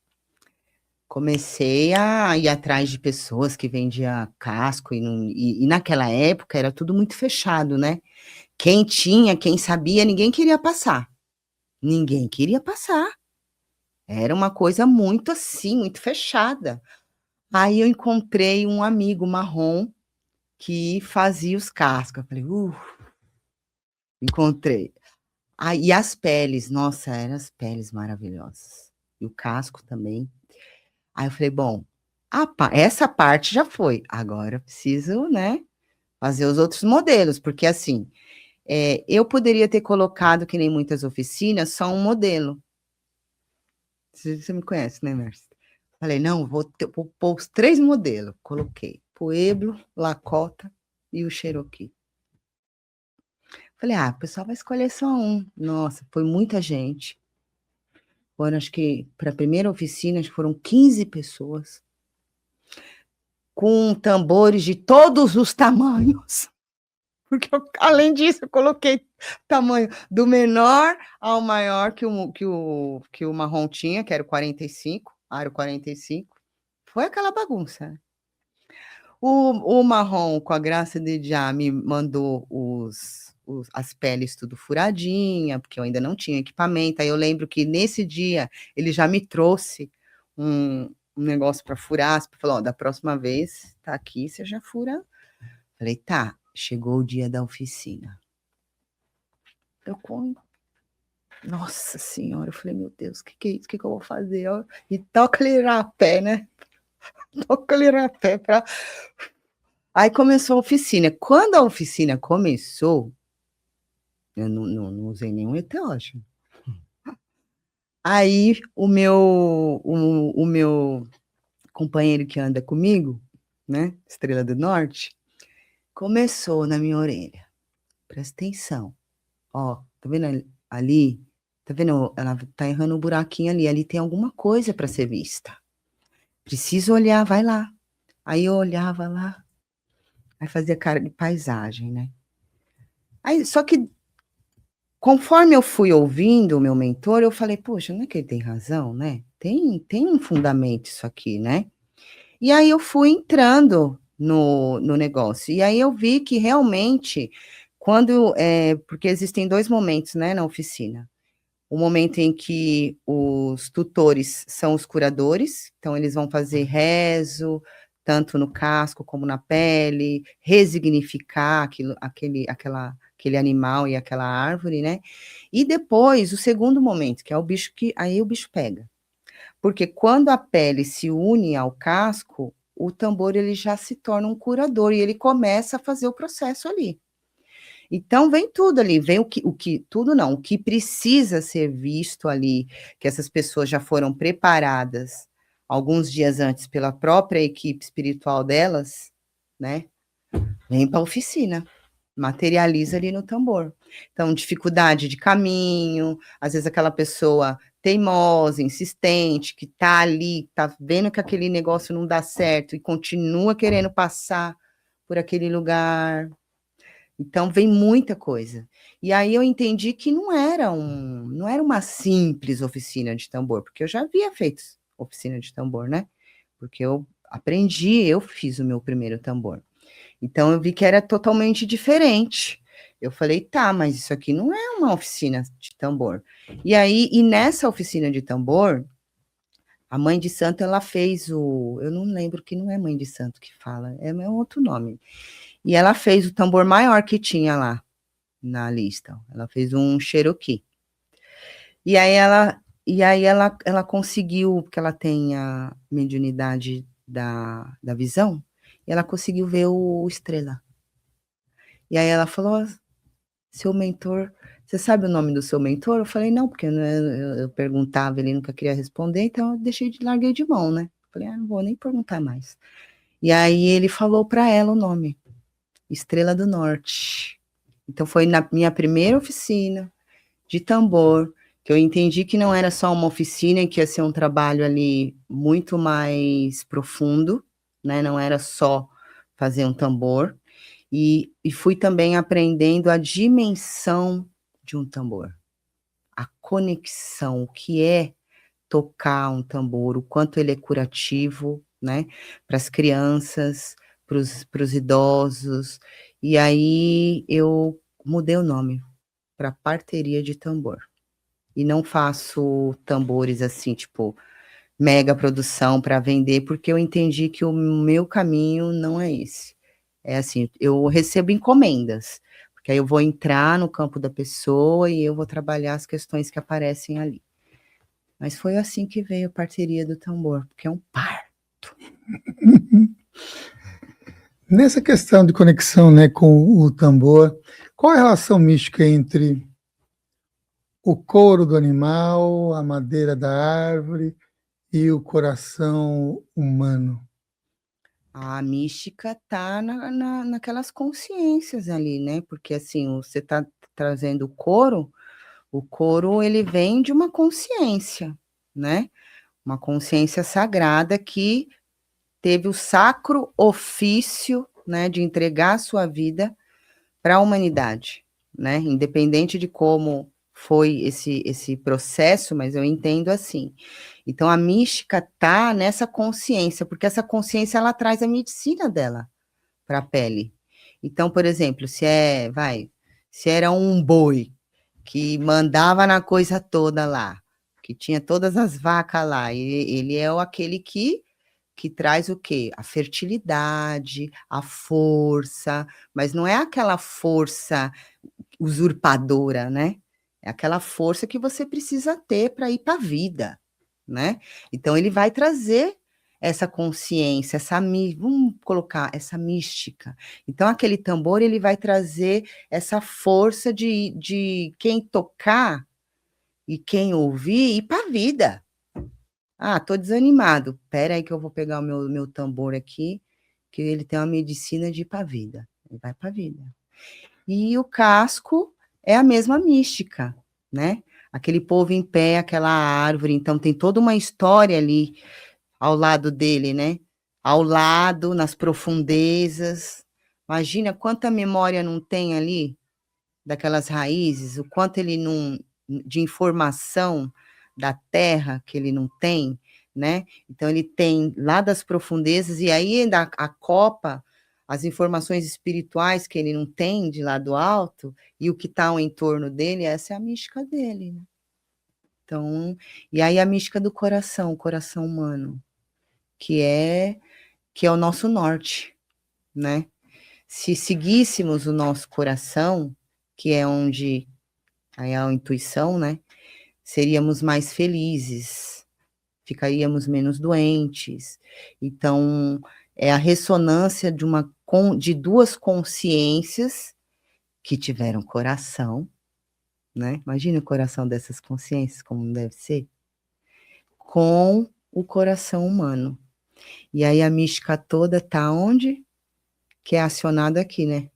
Comecei a ir atrás de pessoas que vendiam casco, e naquela época era tudo muito fechado, né? Quem tinha, quem sabia, ninguém queria passar. Ninguém queria passar. Era uma coisa muito assim, muito fechada. Aí eu encontrei um amigo marrom que fazia os cascos. Eu falei, encontrei. E as peles, nossa, eram as peles maravilhosas. E o casco também. Aí eu falei, bom, essa parte já foi. Agora eu preciso, né, fazer os outros modelos, porque assim, eu poderia ter colocado, que nem muitas oficinas, só um modelo. Você me conhece, né, Mércia? Falei, não, vou pôr os 3 modelos. Coloquei Pueblo, Lakota e o Cherokee. Falei, o pessoal vai escolher só um. Nossa, foi muita gente. Foram, acho que, para a primeira oficina, acho que foram 15 pessoas. Com tambores de todos os tamanhos. Porque, além disso, eu coloquei tamanho do menor ao maior que o marrom tinha, que era o 45, aro 45. Foi aquela bagunça, né? O marrom, com a graça de já, me mandou as peles tudo furadinha, porque eu ainda não tinha equipamento. Aí eu lembro que nesse dia ele já me trouxe um negócio para furar, falou, da próxima vez, tá aqui, você já fura. Falei, tá, chegou o dia da oficina. Nossa senhora, eu falei, meu Deus, o que é isso? O que eu vou fazer? E toca ele a pé, né? Toca ele a pé para... Aí começou a oficina. Quando a oficina começou, eu não usei nenhum eteógeno. Aí o meu companheiro que anda comigo, né, Estrela do Norte, começou na minha orelha. Presta atenção. Ó, tá vendo ali? Tá vendo? Ela tá errando um buraquinho ali. Ali tem alguma coisa para ser vista. Preciso olhar, vai lá. Aí eu olhava lá. Aí fazia cara de paisagem, né? Aí, só que conforme eu fui ouvindo o meu mentor, eu falei, poxa, não é que ele tem razão, né? Tem um fundamento isso aqui, né? E aí eu fui entrando no negócio. E aí eu vi que realmente, porque existem 2 momentos, né, na oficina. O momento em que os tutores são os curadores, então eles vão fazer rezo, tanto no casco como na pele, resignificar aquele animal e aquela árvore, né? E depois, o segundo momento, que é o bicho aí o bicho pega. Porque quando a pele se une ao casco, o tambor ele já se torna um curador e ele começa a fazer o processo ali. Então vem tudo ali, vem o que precisa ser visto ali, que essas pessoas já foram preparadas alguns dias antes pela própria equipe espiritual delas, né? Vem para a oficina, materializa ali no tambor. Então, dificuldade de caminho, às vezes aquela pessoa teimosa, insistente, que tá ali, tá vendo que aquele negócio não dá certo e continua querendo passar por aquele lugar. Então vem muita coisa. E aí eu entendi que não era uma simples oficina de tambor, porque eu já havia feito oficina de tambor, né? Porque eu aprendi, eu fiz o meu primeiro tambor. Então eu vi que era totalmente diferente. Eu falei, tá, mas isso aqui não é uma oficina de tambor. E aí, e nessa oficina de tambor, a mãe de santo, ela fez eu não lembro que não é mãe de santo que fala, é um outro nome. E ela fez o tambor maior que tinha lá na lista. Ela fez um Cherokee. E aí ela conseguiu, porque ela tem a mediunidade da visão, e ela conseguiu ver o Estrela. E aí ela falou, seu mentor, você sabe o nome do seu mentor? Eu falei, não, porque eu perguntava, ele nunca queria responder, então eu larguei de mão, né? Falei, não vou nem perguntar mais. E aí ele falou para ela o nome, Estrela do Norte. Então foi na minha primeira oficina de tambor, que eu entendi que não era só uma oficina, que ia ser um trabalho ali muito mais profundo, né? Não era só fazer um tambor. E fui também aprendendo a dimensão de um tambor, a conexão, o que é tocar um tambor, o quanto ele é curativo, né, para as crianças, para os idosos. E aí eu mudei o nome para parteria de tambor. E não faço tambores assim, tipo, mega produção para vender, porque eu entendi que o meu caminho não é esse. É assim, eu recebo encomendas, porque aí eu vou entrar no campo da pessoa e eu vou trabalhar as questões que aparecem ali. Mas foi assim que veio a parceria do tambor, porque é um parto. Nessa questão de conexão, né, com o tambor, qual é a relação mística entre o couro do animal, a madeira da árvore e o coração humano? A mística tá naquelas consciências ali, né? Porque assim, você tá trazendo o couro ele vem de uma consciência, né? Uma consciência sagrada que teve o sacro ofício, né, de entregar a sua vida para a humanidade, né? Independente de como foi esse processo, mas eu entendo assim. Então a mística tá nessa consciência, porque essa consciência ela traz a medicina dela para a pele. Então, por exemplo, se era um boi que mandava na coisa toda lá, que tinha todas as vacas lá, ele é aquele que traz o quê? A fertilidade, a força, mas não é aquela força usurpadora, né? É aquela força que você precisa ter para ir para a vida, né? Então ele vai trazer essa consciência, vamos colocar essa mística. Então aquele tambor ele vai trazer essa força de quem tocar e quem ouvir ir para a vida. Ah, tô desanimado. Espera aí que eu vou pegar o meu tambor aqui, que ele tem uma medicina de ir para a vida. Ele vai para a vida. E o casco é a mesma mística, né? Aquele povo em pé, aquela árvore, então tem toda uma história ali ao lado dele, né? Ao lado, nas profundezas. Imagina quanta memória não tem ali daquelas raízes, o quanto ele não de informação da terra que ele não tem, né? Então ele tem lá das profundezas e aí ainda a copa as informações espirituais que ele não tem de lá do alto e o que está ao entorno dele, essa é a mística dele, né? Então, e aí a mística do coração, o coração humano, que é o nosso norte, né? Se seguíssemos o nosso coração, que é onde aí é a intuição, né? Seríamos mais felizes, ficaríamos menos doentes. Então, é a ressonância de duas consciências que tiveram coração, né? Imagina o coração dessas consciências, como deve ser, com o coração humano. E aí a mística toda tá onde? Que é acionada aqui, né?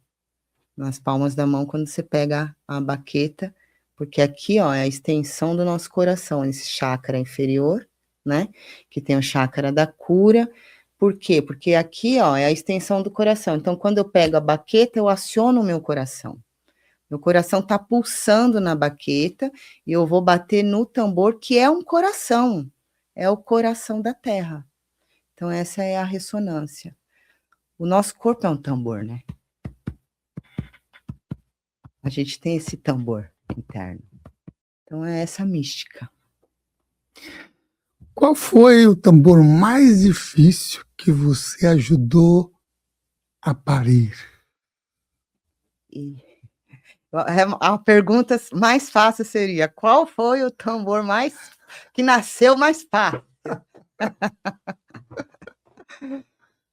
Nas palmas da mão, quando você pega a baqueta, porque aqui, ó, é a extensão do nosso coração, esse chakra inferior, né, que tem o chakra da cura. Por quê? Porque aqui, ó, é a extensão do coração. Então, quando eu pego a baqueta, eu aciono o meu coração. Meu coração está pulsando na baqueta e eu vou bater no tambor, que é um coração, é o coração da Terra. Então, essa é a ressonância. O nosso corpo é um tambor, né? A gente tem esse tambor interno. Então, é essa mística. Qual foi o tambor mais difícil que você ajudou a parir? E a pergunta mais fácil seria: qual foi o tambor que nasceu mais fácil?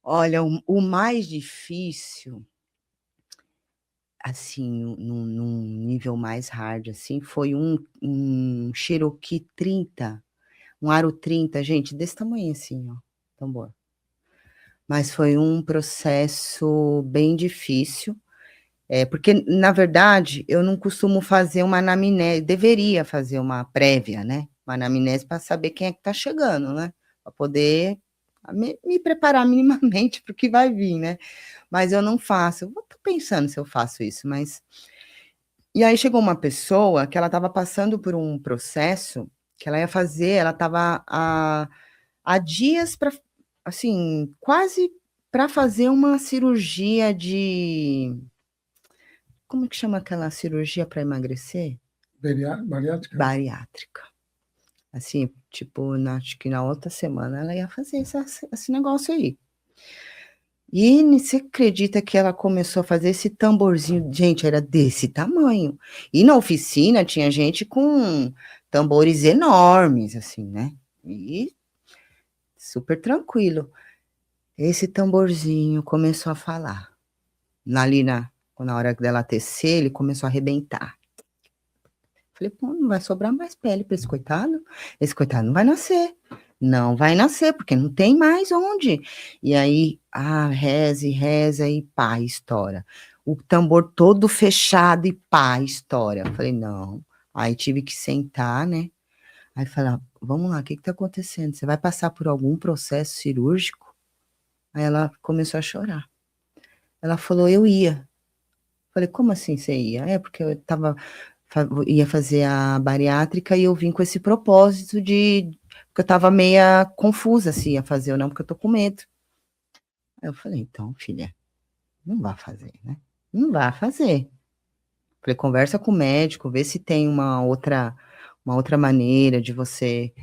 Olha, o mais difícil, assim, num nível mais hard, assim, foi um Cherokee 30, um aro 30, gente, desse tamanho assim, ó, tambor. Mas foi um processo bem difícil, porque, na verdade, eu não costumo fazer uma anamnese, deveria fazer uma prévia, né? Uma anamnese para saber quem é que está chegando, né? Para poder me preparar minimamente para o que vai vir, né? Mas eu não faço. Eu tô pensando se eu faço isso, mas. E aí chegou uma pessoa que ela estava passando por um processo que ela ia fazer, ela estava há dias para, assim, quase para fazer uma cirurgia de. Como que chama aquela cirurgia para emagrecer? Bariátrica? Bariátrica. Assim, tipo, acho que na outra semana ela ia fazer esse negócio aí. E você acredita que ela começou a fazer esse tamborzinho? Gente, era desse tamanho. E na oficina tinha gente com tambores enormes, assim, né? E super tranquilo. Esse tamborzinho começou a falar. Na hora dela tecer, ele começou a arrebentar. Falei, pô, não vai sobrar mais pele para esse coitado? Esse coitado não vai nascer. Não vai nascer, porque não tem mais onde. E aí, reza e pá, estoura. O tambor todo fechado e pá, estoura. Eu falei, não. Aí tive que sentar, né? Aí falar, vamos lá, o que tá acontecendo? Você vai passar por algum processo cirúrgico? Aí ela começou a chorar. Ela falou, eu ia. Falei, como assim você ia? É, porque eu ia fazer a bariátrica e eu vim com esse propósito porque eu estava meia confusa se ia fazer ou não, porque eu tô com medo. Aí eu falei, então, filha, não vá fazer, né? Não vá fazer. Falei, conversa com o médico, vê se tem uma outra maneira de você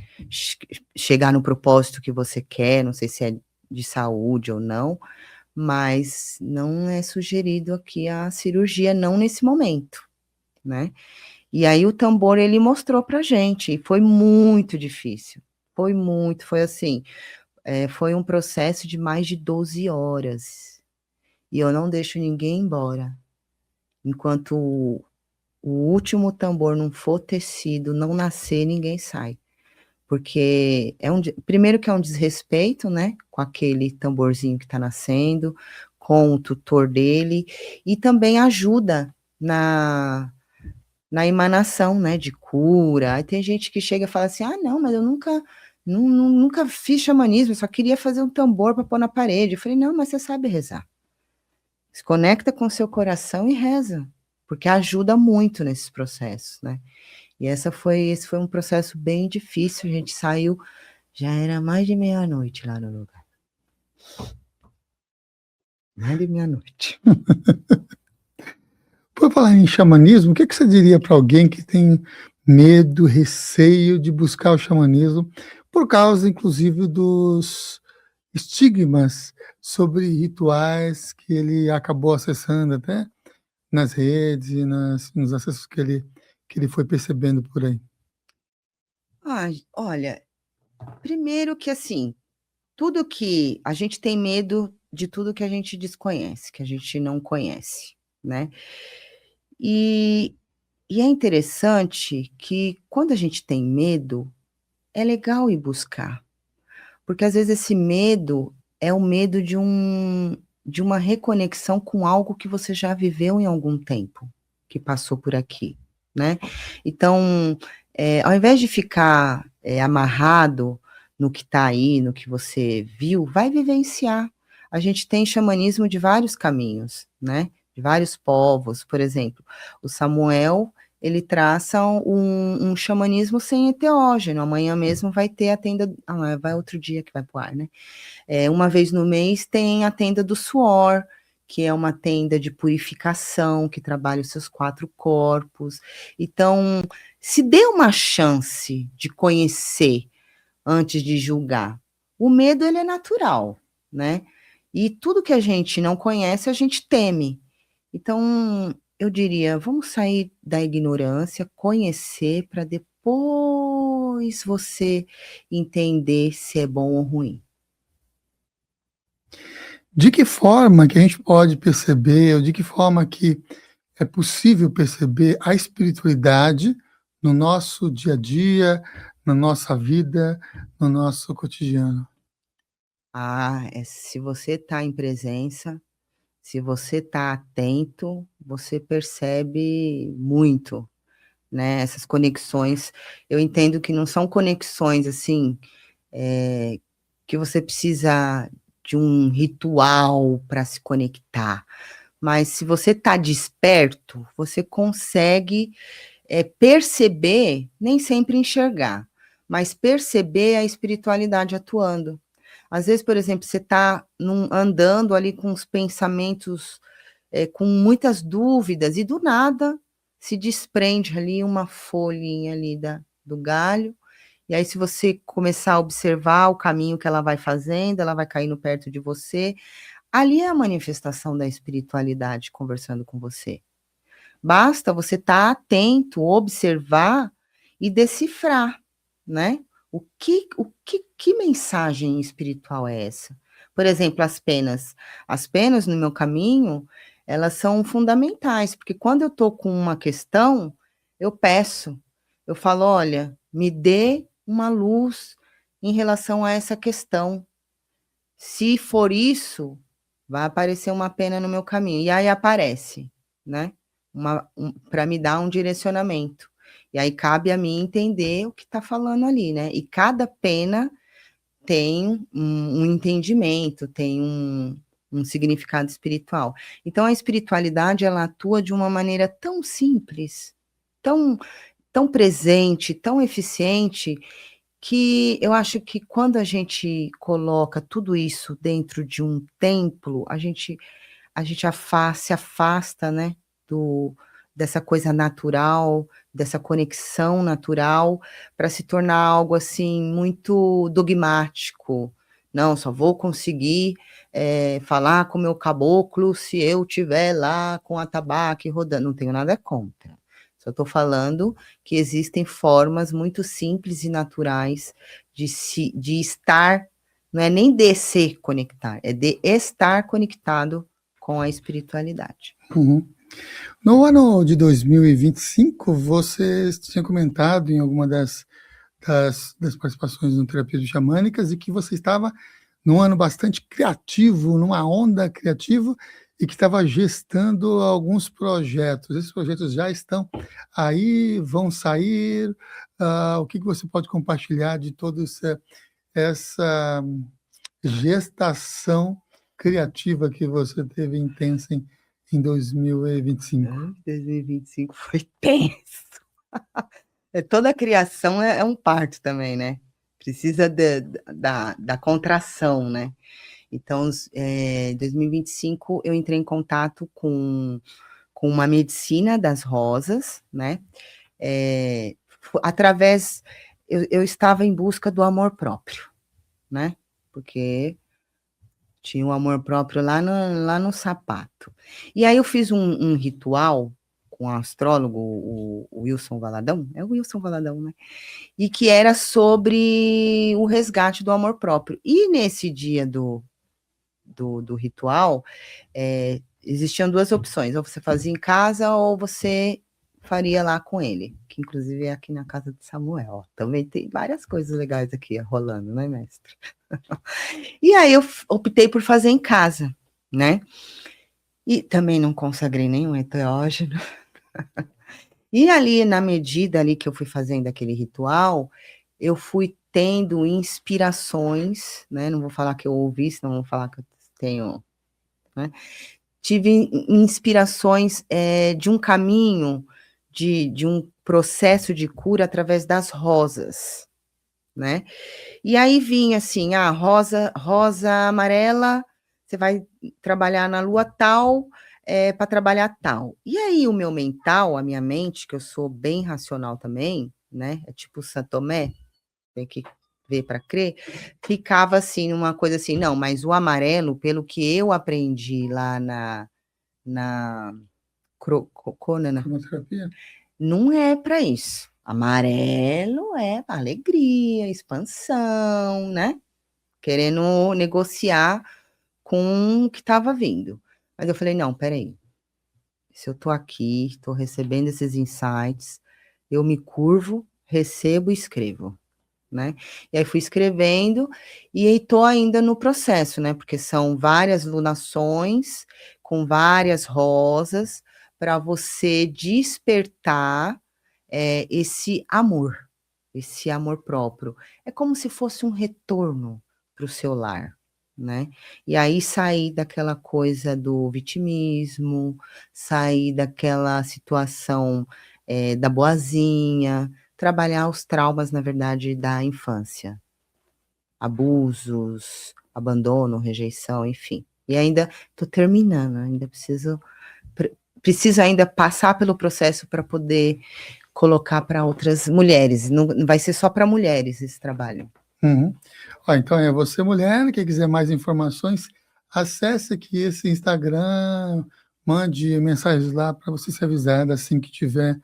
chegar no propósito que você quer, não sei se é de saúde ou não, mas não é sugerido aqui a cirurgia, não nesse momento, né? E aí o tambor ele mostrou pra gente, e foi muito difícil. Foi assim, foi um processo de mais de 12 horas. E eu não deixo ninguém embora. Enquanto o último tambor não for tecido, não nascer, ninguém sai. Porque primeiro que é um desrespeito, né, com aquele tamborzinho que está nascendo, com o tutor dele, e também ajuda na emanação, né, de cura. Aí tem gente que chega e fala assim, não, mas eu nunca fiz xamanismo, eu só queria fazer um tambor para pôr na parede. Eu falei, não, mas você sabe rezar. Se conecta com o seu coração e reza, porque ajuda muito nesses processos, né? E esse foi um processo bem difícil, a gente saiu, já era mais de meia-noite lá no lugar. Mais de meia-noite. Por falar em xamanismo, o que você diria para alguém que tem medo, receio de buscar o xamanismo, por causa, inclusive, dos estigmas sobre rituais que ele acabou acessando até nas redes e nos acessos que ele foi percebendo por aí? Olha, primeiro que assim, tudo que a gente tem medo de tudo que a gente desconhece, que a gente não conhece, né? E, e é interessante que quando a gente tem medo, é legal ir buscar, porque às vezes esse medo é o medo de uma reconexão com algo que você já viveu em algum tempo, que passou por aqui, né? Então, ao invés de ficar amarrado no que está aí, no que você viu, vai vivenciar. A gente tem xamanismo de vários caminhos, né? De vários povos, por exemplo, o Samuel, ele traça um xamanismo sem enteógeno. Amanhã mesmo vai ter a tenda, vai outro dia que vai pro ar, né? Uma vez no mês tem a tenda do suor, que é uma tenda de purificação, que trabalha os seus 4 corpos. Então, se dê uma chance de conhecer antes de julgar. O medo, ele é natural, né? E tudo que a gente não conhece, a gente teme. Então, eu diria, vamos sair da ignorância, conhecer, para depois você entender se é bom ou ruim. De que forma que a gente pode perceber, ou de que forma que é possível perceber a espiritualidade no nosso dia a dia, na nossa vida, no nosso cotidiano? Se você está em presença, se você está atento, você percebe muito, né? Essas conexões, eu entendo que não são conexões assim, que você precisa de um ritual para se conectar, mas se você está desperto, você consegue perceber, nem sempre enxergar, mas perceber a espiritualidade atuando. Às vezes, por exemplo, você está andando ali com os pensamentos, com muitas dúvidas, e do nada se desprende ali uma folhinha ali do galho, e aí se você começar a observar o caminho que ela vai fazendo, ela vai caindo perto de você, ali é a manifestação da espiritualidade conversando com você. Basta você estar atento, observar e decifrar, né? Que mensagem espiritual é essa? Por exemplo, as penas. As penas no meu caminho, elas são fundamentais, porque quando eu estou com uma questão, eu peço, eu falo, olha, me dê uma luz em relação a essa questão. Se for isso, vai aparecer uma pena no meu caminho. E aí aparece, né? Para me dar um direcionamento. E aí cabe a mim entender o que está falando ali, né? E cada pena tem um entendimento, tem um significado espiritual. Então a espiritualidade, ela atua de uma maneira tão simples, tão, tão presente, tão eficiente, que eu acho que quando a gente coloca tudo isso dentro de um templo, se afasta, né, dessa coisa natural, dessa conexão natural, para se tornar algo assim muito dogmático. Não, só vou conseguir falar com o meu caboclo se eu tiver lá com a tabaque rodando. Não tenho nada contra. Só estou falando que existem formas muito simples e naturais de estar, não é nem de se conectar, é de estar conectado com a espiritualidade. Uhum. No ano de 2025, você tinha comentado em alguma das participações no Terapias Xamânicas e que você estava num ano bastante criativo, numa onda criativa, e que estava gestando alguns projetos. Esses projetos já estão aí, vão sair. O que você pode compartilhar de toda essa gestação criativa que você teve intensa em 2025? 2025 foi tenso. Toda criação é um parto também, né? Precisa da contração, né? Então, em 2025, eu entrei em contato com uma medicina das rosas, né? Através, eu estava em busca do amor próprio, né? Porque tinha um amor próprio lá no sapato. E aí eu fiz um ritual com o astrólogo, o Wilson Valadão, é o Wilson Valadão, né? E que era sobre o resgate do amor próprio. E nesse dia do ritual, existiam 2 opções, ou você fazia em casa ou você faria lá com ele, que inclusive é aqui na casa de Samuel. Também tem várias coisas legais aqui rolando, né, mestre? E aí eu optei por fazer em casa, né? E também não consagrei nenhum enteógeno. E ali, na medida ali que eu fui fazendo aquele ritual, eu fui tendo inspirações, né? Não vou falar que eu ouvi, senão vou falar que eu tenho, né? Tive inspirações de um caminho, de um processo de cura através das rosas, né? E aí vinha assim, rosa amarela, você vai trabalhar na lua tal, para trabalhar tal. E aí o meu mental, a minha mente, que eu sou bem racional também, né? É tipo São Tomé, tem que ver para crer, ficava assim, uma coisa assim, não, mas o amarelo, pelo que eu aprendi lá na Conan, Cromoterapia? não é para isso. Amarelo é alegria, expansão, né? Querendo negociar com o que estava vindo. Mas eu falei, não, peraí, se eu estou aqui, estou recebendo esses insights, eu me curvo, recebo e escrevo, né? E aí fui escrevendo e estou ainda no processo, né? Porque são várias lunações com várias rosas para você despertar esse amor próprio. É como se fosse um retorno para o seu lar, né? E aí sair daquela coisa do vitimismo, sair daquela situação da boazinha, trabalhar os traumas, na verdade, da infância, abusos, abandono, rejeição, enfim. E ainda estou terminando, ainda preciso ainda passar pelo processo para poder colocar para outras mulheres. Não vai ser só para mulheres esse trabalho. Uhum. Ó, então é você, mulher, quem quiser mais informações, acesse aqui esse Instagram, mande mensagens lá para você ser avisada assim que tiver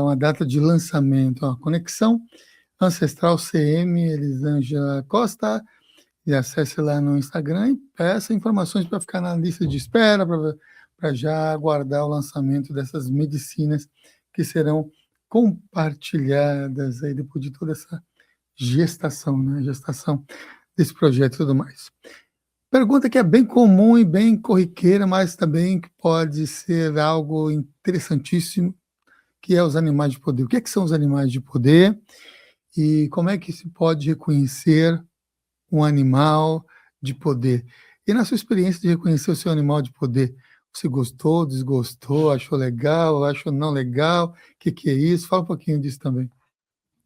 uma data de lançamento. Ó, Conexão Ancestral CM Elisângela Costa, e acesse lá no Instagram e peça informações para ficar na lista de espera, para já aguardar o lançamento dessas medicinas que serão compartilhadas aí depois de toda essa gestação, né? Gestação desse projeto e tudo mais. Pergunta que é bem comum e bem corriqueira, mas também que pode ser algo interessantíssimo, que é os animais de poder. O que é que são os animais de poder e como é que se pode reconhecer um animal de poder? E na sua experiência de reconhecer o seu animal de poder, você gostou, desgostou, achou legal, achou não legal? O que é isso? Fala um pouquinho disso também.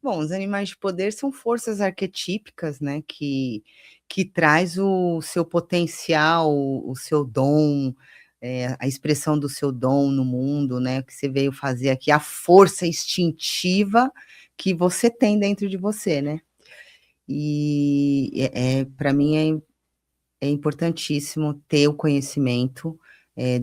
Bom, os animais de poder são forças arquetípicas, né, que traz o seu potencial, o seu dom, a expressão do seu dom no mundo, né, o que você veio fazer aqui, a força instintiva que você tem dentro de você, né. E para mim é importantíssimo ter o conhecimento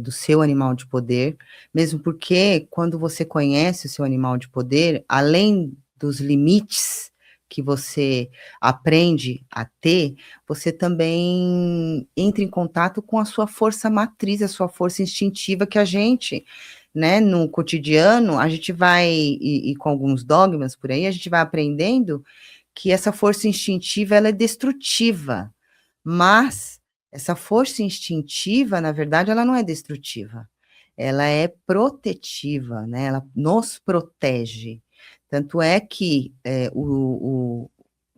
do seu animal de poder, mesmo porque quando você conhece o seu animal de poder, além dos limites que você aprende a ter, você também entra em contato com a sua força matriz, a sua força instintiva que a gente, né, no cotidiano, a gente vai, e com alguns dogmas por aí, a gente vai aprendendo que essa força instintiva ela é destrutiva, mas essa força instintiva, na verdade, ela não é destrutiva, ela é protetiva, né? Ela nos protege. Tanto é que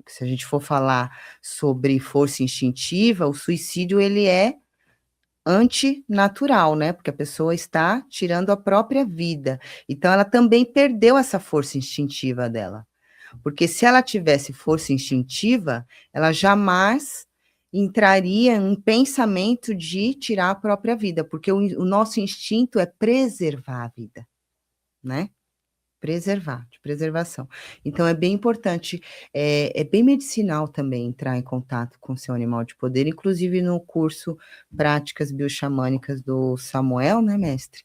se a gente for falar sobre força instintiva, o suicídio ele é antinatural, né? Porque a pessoa está tirando a própria vida. Então, ela também perdeu essa força instintiva dela. Porque se ela tivesse força instintiva, ela jamais entraria em um pensamento de tirar a própria vida, porque o nosso instinto é preservar a vida, né? Preservar, de preservação. Então, é bem importante, é bem medicinal também entrar em contato com o seu animal de poder, inclusive no curso Práticas Bioxamânicas do Samuel, né, mestre?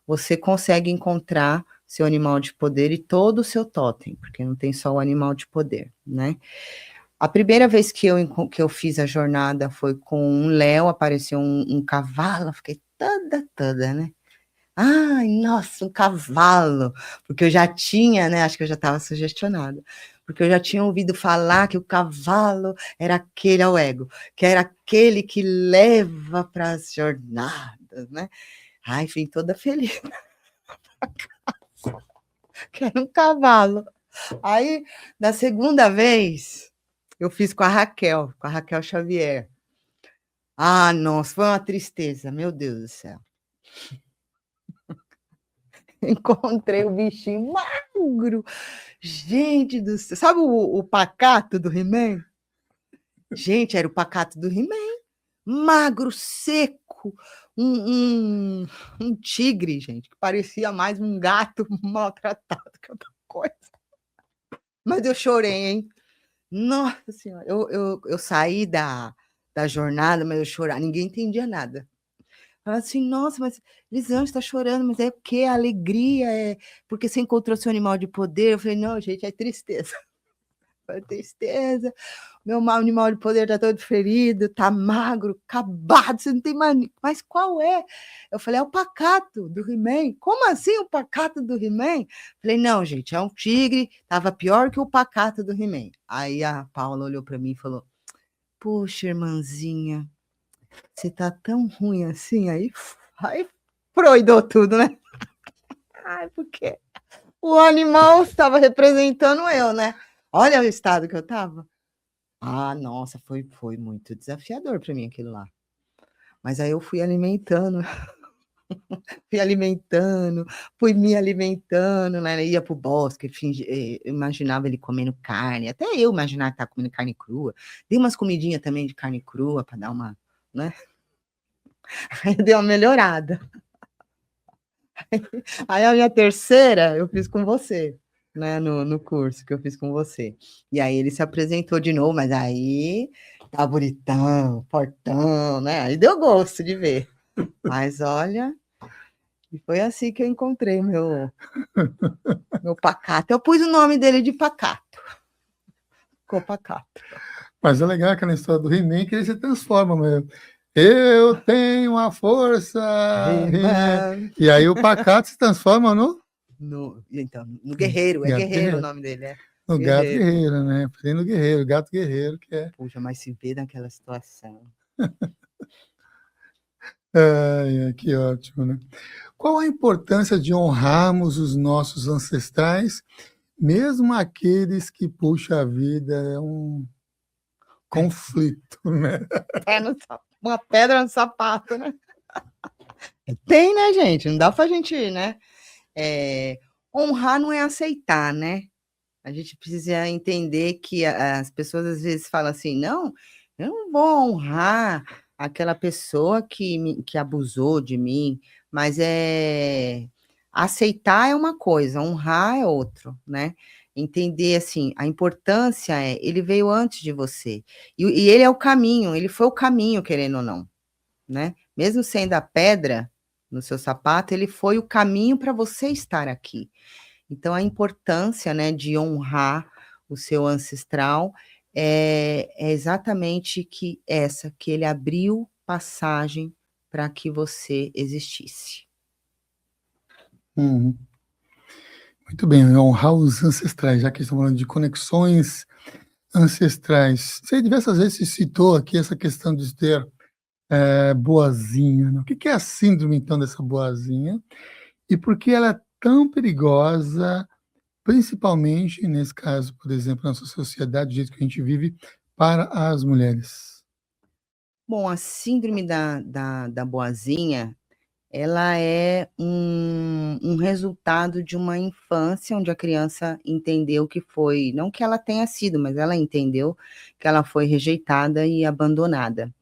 Você consegue encontrar seu animal de poder e todo o seu totem, porque não tem só o animal de poder, né? A primeira vez que eu fiz a jornada foi com um Léo, apareceu um cavalo, eu fiquei toda, né? Ai, nossa, um cavalo! Porque eu já tinha, né? Acho que eu já estava sugestionada. Porque eu já tinha ouvido falar que o cavalo era aquele ao ego, que era aquele que leva para as jornadas, né? Ai, fui toda feliz. que era um cavalo. Aí, na segunda vez, eu fiz com a Raquel Xavier. Ah, nossa, foi uma tristeza, meu Deus do céu. Encontrei o bichinho magro. Gente do céu. Sabe o pacato do He-Man? Gente, era o pacato do He-Man. Magro, seco. Um tigre, gente, que parecia mais um gato maltratado que outra coisa. Mas eu chorei, hein? Nossa Senhora, eu saí da jornada, mas eu chorava, ninguém entendia nada. Falava assim, nossa, mas Lisângela está chorando, mas é porque a alegria é porque você encontrou seu animal de poder. Eu falei, não, gente, é tristeza. É tristeza. Meu animal de poder está todo ferido, está magro, acabado, você não tem mais. Mas qual é? Eu falei, é o pacato do He-Man. Como assim o pacato do He-Man? Falei, não, gente, é um tigre, estava pior que o pacato do He-Man. Aí a Paula olhou para mim e falou, poxa, irmãzinha, você tá tão ruim assim? Aí proidou tudo, né? Ai, porque o animal estava representando eu, né? Olha o estado que eu estava. Ah, nossa, foi muito desafiador para mim aquilo lá. Mas aí eu fui me alimentando, né? Ia pro bosque, imaginava ele comendo carne, até eu imaginava que estava comendo carne crua. Dei umas comidinhas também de carne crua para dar uma, né? Aí deu uma melhorada. Aí a minha terceira eu fiz com você, né? No curso que eu fiz com você. E aí ele se apresentou de novo, mas aí tá bonitão, fortão, né? Aí deu gosto de ver. Mas olha, e foi assim que eu encontrei meu pacato. Eu pus o nome dele de pacato. Ficou pacato. Mas é legal aquela história do He-Man que ele se transforma mesmo. Eu tenho a força. He-Man. E aí o pacato se transforma Então, no guerreiro. É guerreiro o nome dele, é. No gato guerreiro, né? No guerreiro, gato guerreiro, que é. Puxa, mas se vê naquela situação. Ai, que ótimo, né? Qual a importância de honrarmos os nossos ancestrais, mesmo aqueles que, puxa a vida, é um conflito, né? Uma pedra no sapato, né? Tem, né, gente? Não dá pra gente, né? Honrar não é aceitar, né? A gente precisa entender que as pessoas às vezes falam assim, não, eu não vou honrar aquela pessoa que abusou de mim, mas aceitar é uma coisa, honrar é outro, né? Entender assim, a importância ele veio antes de você, e ele é o caminho, ele foi o caminho, querendo ou não, né? Mesmo sendo a pedra no seu sapato, ele foi o caminho para você estar aqui. Então, a importância, né, de honrar o seu ancestral é exatamente que ele abriu passagem para que você existisse. Muito bem, honrar os ancestrais, já que estamos falando de conexões ancestrais. Você diversas vezes citou aqui essa questão de ter boazinha. Né? O que é a síndrome, então, dessa boazinha? E por que ela é tão perigosa, principalmente, nesse caso, por exemplo, na nossa sociedade, do jeito que a gente vive, para as mulheres? Bom, a síndrome da boazinha, ela é um resultado de uma infância onde a criança entendeu que foi, não que ela tenha sido, mas ela entendeu que ela foi rejeitada e abandonada.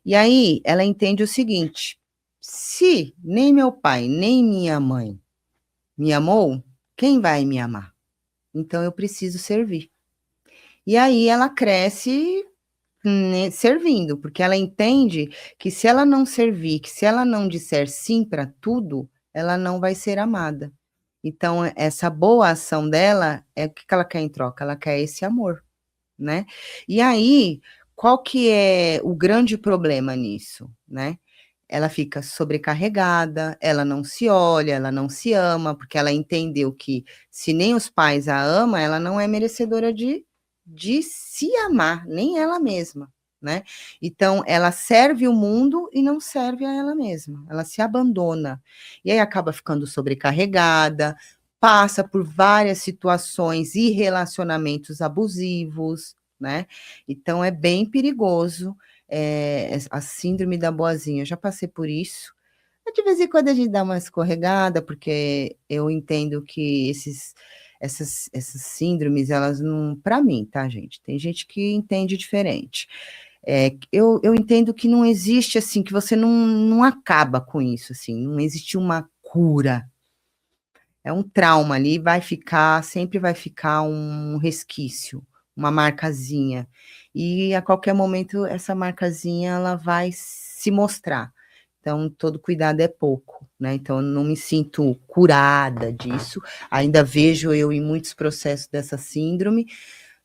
E aí ela entende o seguinte: se nem meu pai, nem minha mãe me amou, quem vai me amar? Então eu preciso servir. E aí ela cresce, né, servindo, porque ela entende que se ela não servir, que se ela não disser sim para tudo, ela não vai ser amada. Então essa boa ação dela o que ela quer em troca? Ela quer esse amor, né? E aí, qual que é o grande problema nisso, né? Ela fica sobrecarregada, ela não se olha, ela não se ama, porque ela entendeu que se nem os pais a amam, ela não é merecedora de se amar, nem ela mesma, né? Então, ela serve o mundo e não serve a ela mesma, ela se abandona. E aí acaba ficando sobrecarregada, passa por várias situações e relacionamentos abusivos, né? Então é bem perigoso, a síndrome da boazinha. Eu já passei por isso. De vez em quando a gente dá uma escorregada, porque eu entendo que essas síndromes, elas não, para mim, tá, gente? Tem gente que entende diferente. Eu entendo que não existe assim, que você não acaba com isso, assim, não existe uma cura. É um trauma ali, vai ficar, sempre vai ficar um resquício, uma marcazinha. E a qualquer momento essa marcazinha ela vai se mostrar. Então, todo cuidado é pouco, né? Então, eu não me sinto curada disso. Ainda vejo eu em muitos processos dessa síndrome,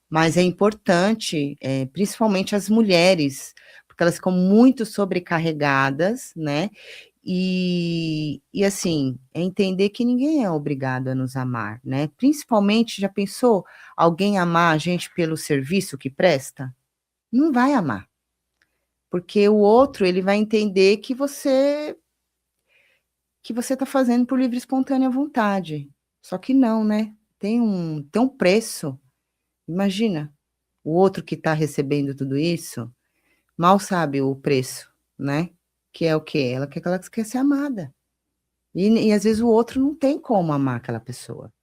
mas é importante, principalmente as mulheres, porque elas ficam muito sobrecarregadas, né? E assim, é entender que ninguém é obrigado a nos amar, né? Principalmente, já pensou alguém amar a gente pelo serviço que presta? Não vai amar, porque o outro ele vai entender que você está fazendo por livre e espontânea vontade. Só que não, né? Tem um preço. Imagina, o outro que está recebendo tudo isso, mal sabe o preço, né? Que é o quê? Ela quer ser amada. E às vezes o outro não tem como amar aquela pessoa,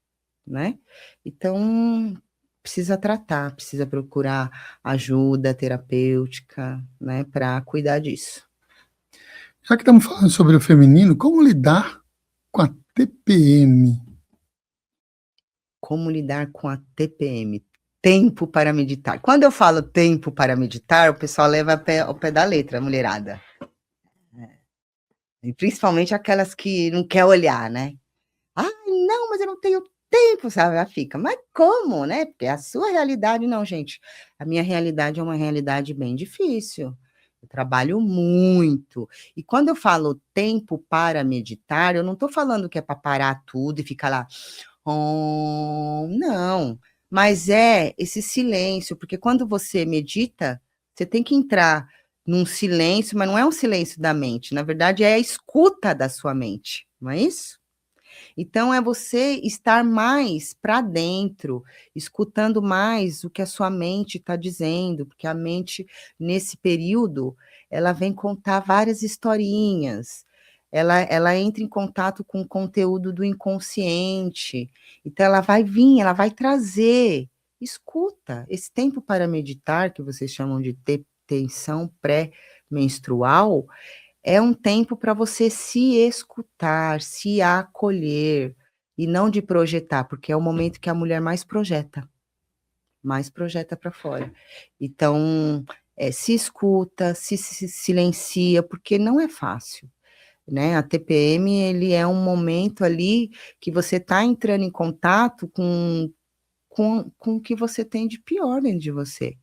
né? Então, precisa tratar, precisa procurar ajuda terapêutica, né, para cuidar disso. Já que estamos falando sobre o feminino, como lidar com a TPM? Como lidar com a TPM? Tempo para meditar. Quando eu falo tempo para meditar, o pessoal leva ao pé da letra, mulherada. E principalmente aquelas que não quer olhar, né? Ai, não, mas eu não tenho tempo, sabe? Ela fica, mas como, né? Porque a sua realidade, não, gente. A minha realidade é uma realidade bem difícil. Eu trabalho muito. E quando eu falo tempo para meditar, eu não estou falando que é para parar tudo e ficar lá. Não. Mas é esse silêncio, porque quando você medita, você tem que entrar num silêncio, mas não é um silêncio da mente, na verdade é a escuta da sua mente, não é isso? Então, é você estar mais para dentro, escutando mais o que a sua mente está dizendo, porque a mente, nesse período, ela vem contar várias historinhas, ela entra em contato com o conteúdo do inconsciente, então ela vai vir, ela vai trazer. Escuta, esse tempo para meditar, que vocês chamam de tensão pré-menstrual, é um tempo para você se escutar, se acolher e não de projetar, porque é o momento que a mulher mais projeta para fora. Então, se escuta, se silencia, porque não é fácil, né? A TPM, ele é um momento ali que você está entrando em contato com o que você tem de pior dentro de você.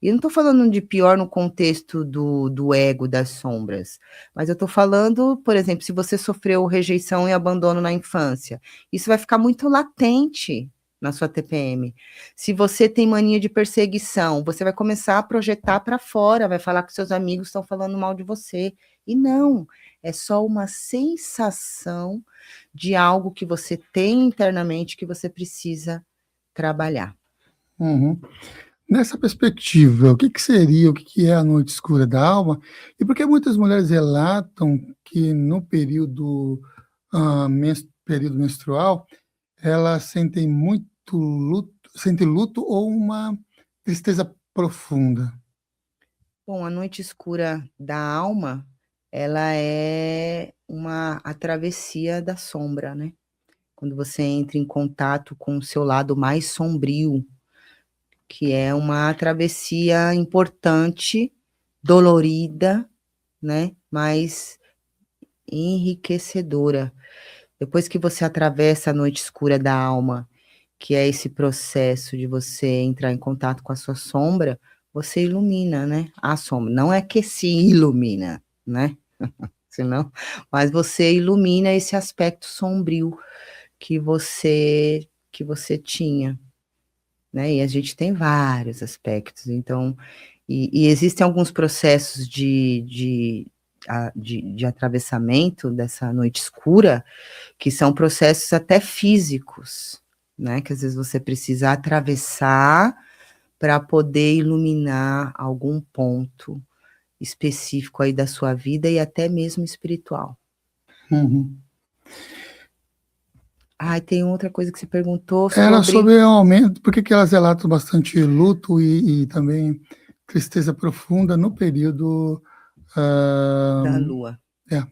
E eu não estou falando de pior no contexto do ego, das sombras, mas eu estou falando, por exemplo, se você sofreu rejeição e abandono na infância, isso vai ficar muito latente na sua TPM. Se você tem mania de perseguição, você vai começar a projetar para fora, vai falar que seus amigos estão falando mal de você. E não, é só uma sensação de algo que você tem internamente que você precisa trabalhar. Uhum. Nessa perspectiva, o que seria, o que é a noite escura da alma? E por que muitas mulheres relatam que no período menstrual, elas sentem muito luto, sentem luto ou uma tristeza profunda? Bom, a noite escura da alma, ela é a travessia da sombra, né? Quando você entra em contato com o seu lado mais sombrio, que é uma travessia importante, dolorida, né? Mas enriquecedora. Depois que você atravessa a noite escura da alma, que é esse processo de você entrar em contato com a sua sombra, você ilumina, né? A sombra. Não é que se ilumina, né? Senão, mas você ilumina esse aspecto sombrio que você tinha, né? E a gente tem vários aspectos, então, e existem alguns processos de atravessamento dessa noite escura, que são processos até físicos, né? Que às vezes você precisa atravessar para poder iluminar algum ponto específico aí da sua vida e até mesmo espiritual. Uhum. Tem outra coisa que você perguntou Era sobre... sobre o aumento, por que elas relatam bastante luto e também tristeza profunda no período da Lua. É.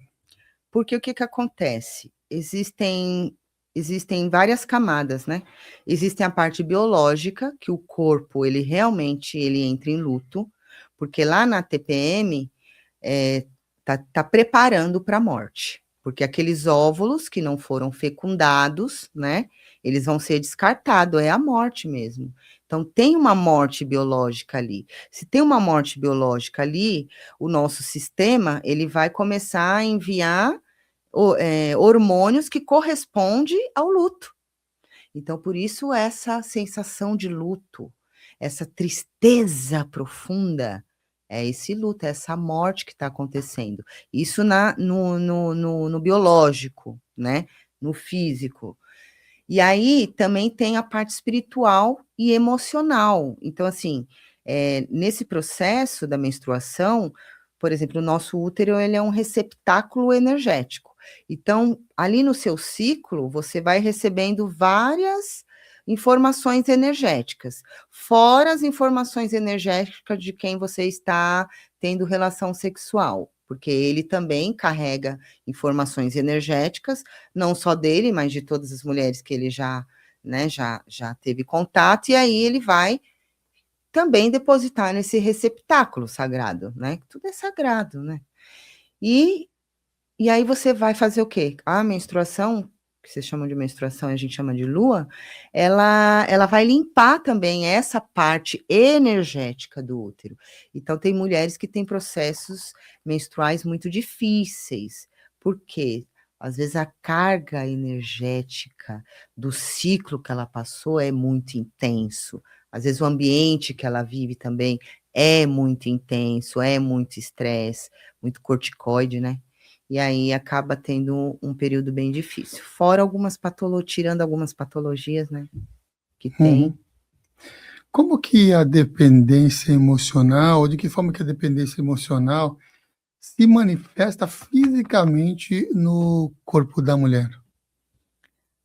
Porque o que acontece? Existem várias camadas, né? Existe a parte biológica, que o corpo, ele realmente entra em luto, porque lá na TPM, tá preparando para a morte, porque aqueles óvulos que não foram fecundados, né? Eles vão ser descartados, é a morte mesmo. Então, tem uma morte biológica ali. Se tem uma morte biológica ali, o nosso sistema, ele vai começar a enviar hormônios que correspondem ao luto. Então, por isso, essa sensação de luto, essa tristeza profunda, é esse luto, é essa morte que está acontecendo. Isso no biológico, né? No físico. E aí também tem a parte espiritual e emocional. Então, assim, nesse processo da menstruação, por exemplo, o nosso útero, ele é um receptáculo energético. Então, ali no seu ciclo, você vai recebendo várias informações energéticas, fora as informações energéticas de quem você está tendo relação sexual, porque ele também carrega informações energéticas, não só dele, mas de todas as mulheres que ele já teve contato, e aí ele vai também depositar nesse receptáculo sagrado, né? Tudo é sagrado, né? E aí você vai fazer o quê? A menstruação, que vocês chamam de menstruação e a gente chama de lua, ela vai limpar também essa parte energética do útero. Então, tem mulheres que têm processos menstruais muito difíceis. Por quê? Às vezes a carga energética do ciclo que ela passou é muito intenso. Às vezes o ambiente que ela vive também é muito intenso, é muito estresse, muito corticoide, né? E aí acaba tendo um período bem difícil. Fora algumas patologias, tirando algumas patologias, né, que tem. Uhum. Como que a dependência emocional, ou de que forma que a dependência emocional se manifesta fisicamente no corpo da mulher?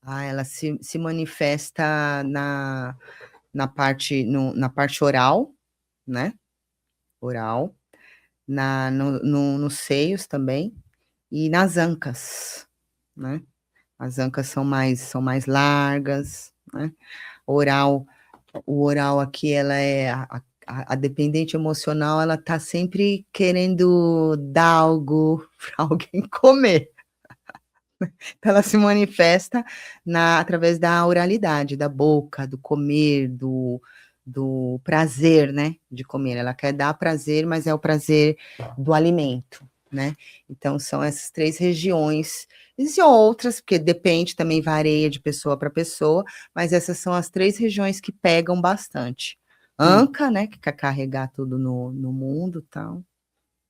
Ela se manifesta na parte oral, né? Oral, nos seios também, e nas ancas, né? As ancas são mais largas, né? Oral, o oral aqui, ela é a dependente emocional, ela tá sempre querendo dar algo para alguém comer. Então, ela se manifesta através da oralidade, da boca, do comer, do prazer, né, de comer. Ela quer dar prazer, mas é o prazer do alimento, né? Então, são essas 3 regiões. Existem outras, porque depende, também varia de pessoa para pessoa, mas essas são as 3 regiões que pegam bastante. Anca, né, que quer carregar tudo no mundo, tal,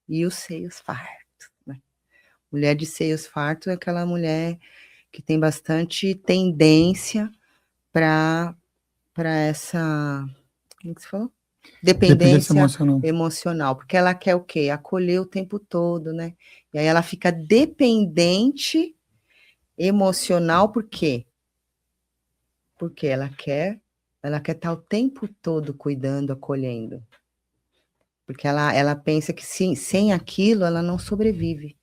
e os seios fartos, né? Mulher de seios fartos é aquela mulher que tem bastante tendência para essa, como que você falou? Dependência Dependência emocional. emocional, porque ela quer o quê? Acolher o tempo todo, né? E aí ela fica dependente emocional, por quê? Porque ela quer estar o tempo todo cuidando, acolhendo. Porque ela pensa que sem aquilo ela não sobrevive.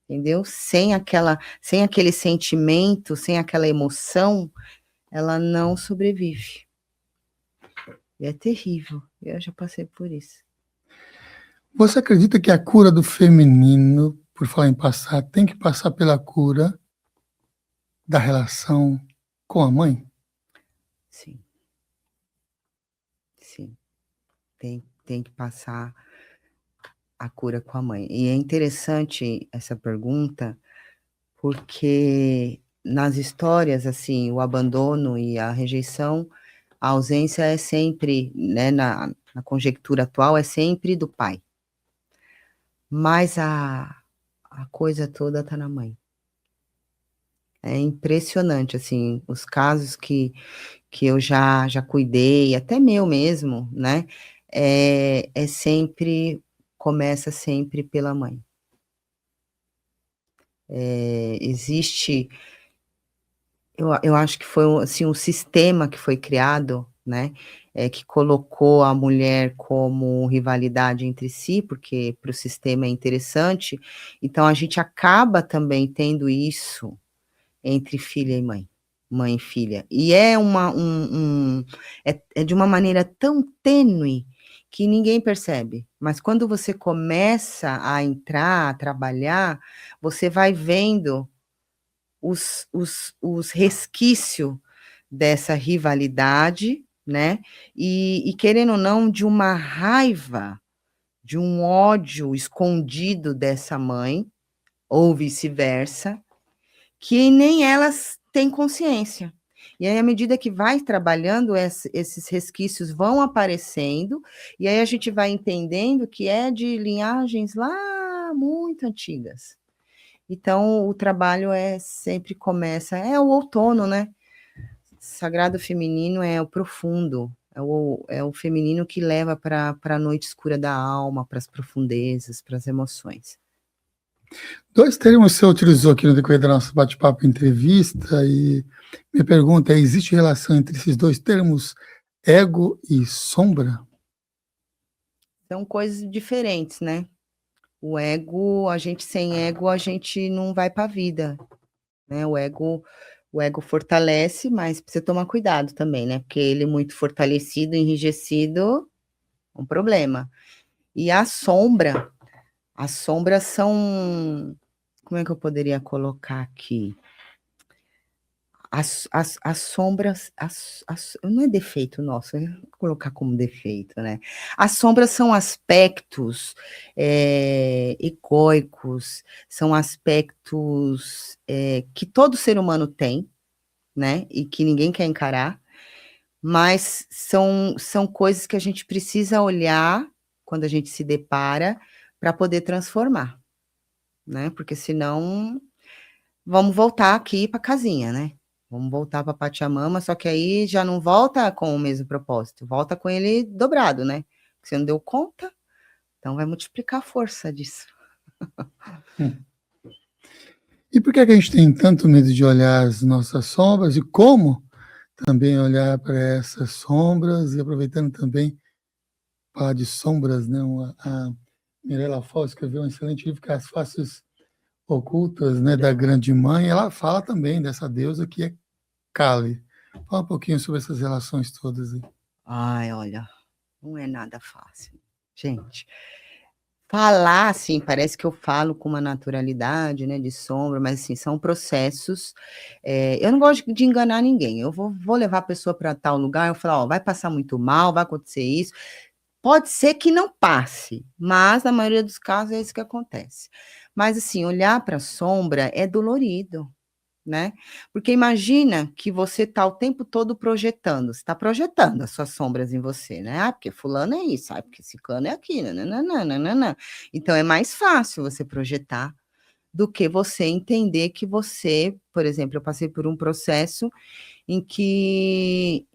Entendeu? Sem aquele sentimento, sem aquela emoção, ela não sobrevive. E é terrível. Eu já passei por isso. Você acredita que a cura do feminino, por falar em passar, tem que passar pela cura da relação com a mãe? Sim. Sim. Tem que passar a cura com a mãe. E é interessante essa pergunta, porque nas histórias, assim, o abandono e a rejeição, a ausência é sempre, né, na conjectura atual, é sempre do pai. Mas a coisa toda tá na mãe. É impressionante, assim, os casos que eu já cuidei, até meu mesmo, né, sempre começa sempre pela mãe. Existe eu acho que foi assim, um sistema que foi criado, né, que colocou a mulher como rivalidade entre si, porque para o sistema é interessante, então a gente acaba também tendo isso entre filha e mãe, mãe e filha. E é é de uma maneira tão tênue que ninguém percebe, mas quando você começa a entrar, a trabalhar, você vai vendo os resquício dessa rivalidade, né, e querendo ou não, de uma raiva, de um ódio escondido dessa mãe, ou vice-versa, que nem elas têm consciência. E aí, à medida que vai trabalhando, esses resquícios vão aparecendo, e aí a gente vai entendendo que é de linhagens lá muito antigas. Então, o trabalho sempre começa, é o outono, né? Sagrado feminino é o profundo, é o feminino que leva para a noite escura da alma, para as profundezas, para as emoções. 2 termos você utilizou aqui no decorrer da nossa bate-papo entrevista, e minha pergunta é: existe relação entre esses 2 termos, ego e sombra? São coisas diferentes, né? O ego, a gente sem ego, a gente não vai para a vida, né? O ego fortalece, mas precisa tomar cuidado também, né? Porque ele muito fortalecido, enrijecido, é um problema. E as sombras são, como é que eu poderia colocar aqui? As sombras, não é defeito nosso, vou colocar como defeito, né? As sombras são aspectos egóicos, são aspectos que todo ser humano tem, né? E que ninguém quer encarar, mas são coisas que a gente precisa olhar quando a gente se depara para poder transformar, né? Porque senão vamos voltar aqui para casinha, né? Vamos voltar para Pachamama, só que aí já não volta com o mesmo propósito, volta com ele dobrado, né? Você não deu conta, então vai multiplicar a força disso. E por que a gente tem tanto medo de olhar as nossas sombras, e como também olhar para essas sombras, e aproveitando também falar de sombras, né? A Mirella Foz escreveu um excelente livro, que é As Faces Ocultas, né, da Grande Mãe. Ela fala também dessa deusa que é Kali. Fala um pouquinho sobre essas relações todas aí. Ai, olha, não é nada fácil. Gente, falar, assim, parece que eu falo com uma naturalidade, né, de sombra, mas, assim, são processos, eu não gosto de enganar ninguém, eu vou levar a pessoa para tal lugar, eu falo: "Ó, vai passar muito mal, vai acontecer isso", pode ser que não passe, mas na maioria dos casos é isso que acontece. Mas, assim, olhar para a sombra é dolorido, né, porque imagina que você está o tempo todo projetando, você está projetando as suas sombras em você, né, "Ah, porque fulano é isso, ah, porque ciclano é aquilo, nã-nã-nã, nã-nã-nã". Então é mais fácil você projetar do que você entender que você, por exemplo, eu passei por um processo em que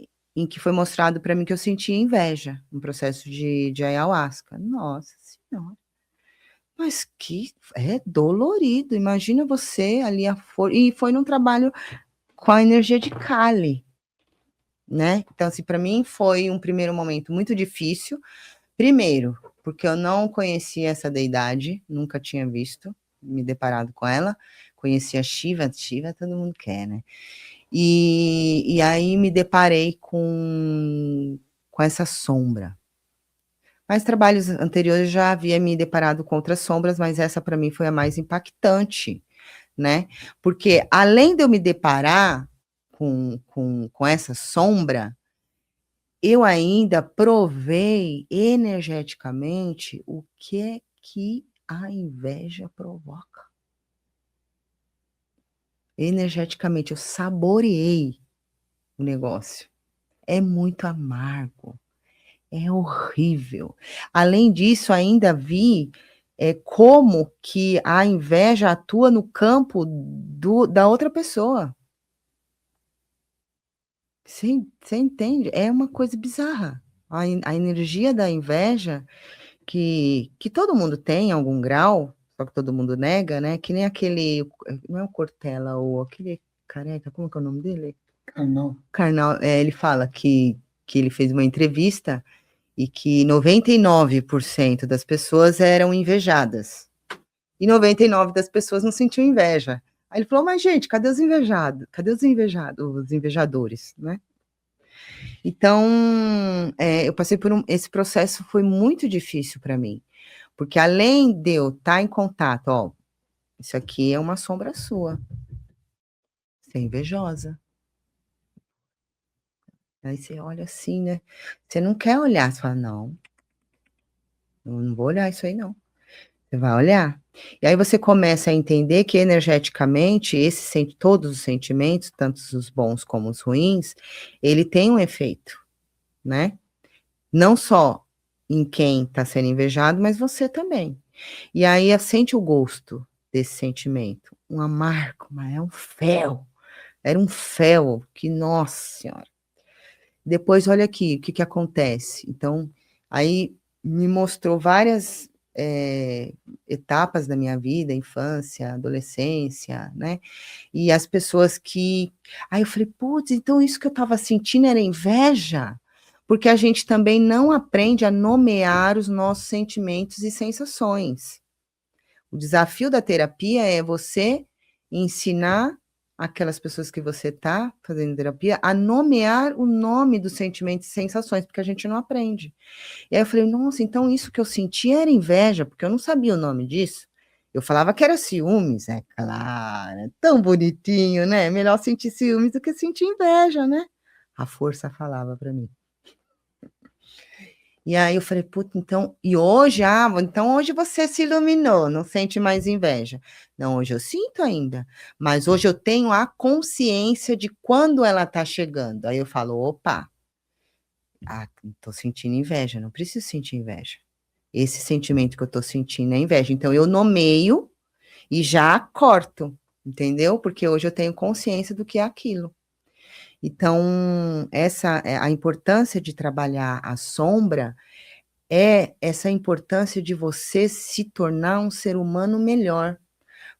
foi mostrado para mim que eu sentia inveja, um processo de ayahuasca. Nossa senhora, mas que é dolorido, imagina você ali e foi num trabalho com a energia de Kali, né. Então, assim, para mim foi um primeiro momento muito difícil, primeiro, porque eu não conhecia essa deidade, nunca tinha visto, me deparado com ela, conhecia Shiva todo mundo quer, né. E aí me deparei com essa sombra. Mas trabalhos anteriores já havia me deparado com outras sombras, mas essa para mim foi a mais impactante, né, porque além de eu me deparar com essa sombra, eu ainda provei energeticamente o que é que a inveja provoca. Energeticamente, eu saboreei o negócio. É muito amargo. É horrível. Além disso, ainda vi, como que a inveja atua no campo da outra pessoa. Você entende? É uma coisa bizarra. A energia da inveja que todo mundo tem em algum grau, só que todo mundo nega, né? Que nem aquele, não é o Cortella, ou aquele careca, como que é o nome dele? Não. Karnal, ele fala que ele fez uma entrevista e que 99% das pessoas eram invejadas. E 99% das pessoas não sentiam inveja. Aí ele falou, mas gente, cadê os invejados? Cadê os invejados, os invejadores, né? Então, eu passei por esse processo foi muito difícil para mim, porque além de eu estar em contato, ó, isso aqui é uma sombra sua, você é invejosa. Aí você olha assim, né? Você não quer olhar, você fala, não, eu não vou olhar isso aí, não. Você vai olhar. E aí você começa a entender que energeticamente, todos os sentimentos, tanto os bons como os ruins, ele tem um efeito, né? Não só em quem está sendo invejado, mas você também. E aí sente o gosto desse sentimento. Um amargo, mas é um fel. Era um fel que, nossa senhora. Depois, olha aqui, o que que acontece? Então, aí me mostrou várias etapas da minha vida, infância, adolescência, né? E as pessoas que... Aí eu falei, putz, então isso que eu estava sentindo era inveja? Porque a gente também não aprende a nomear os nossos sentimentos e sensações. O desafio da terapia é você ensinar aquelas pessoas que você está fazendo terapia a nomear o nome dos sentimentos e sensações, porque a gente não aprende. E aí eu falei, nossa, então isso que eu senti era inveja, porque eu não sabia o nome disso. Eu falava que era ciúmes, é claro, é tão bonitinho, né? Melhor sentir ciúmes do que sentir inveja, né? A força falava para mim. E aí eu falei, puta, então, e hoje, então hoje você se iluminou, não sente mais inveja. Não, hoje eu sinto ainda, mas hoje eu tenho a consciência de quando ela tá chegando. Aí eu falo, opa, tô sentindo inveja, não preciso sentir inveja. Esse sentimento que eu tô sentindo é inveja. Então eu nomeio e já corto, entendeu? Porque hoje eu tenho consciência do que é aquilo. Então, essa é a importância de trabalhar a sombra, é essa importância de você se tornar um ser humano melhor.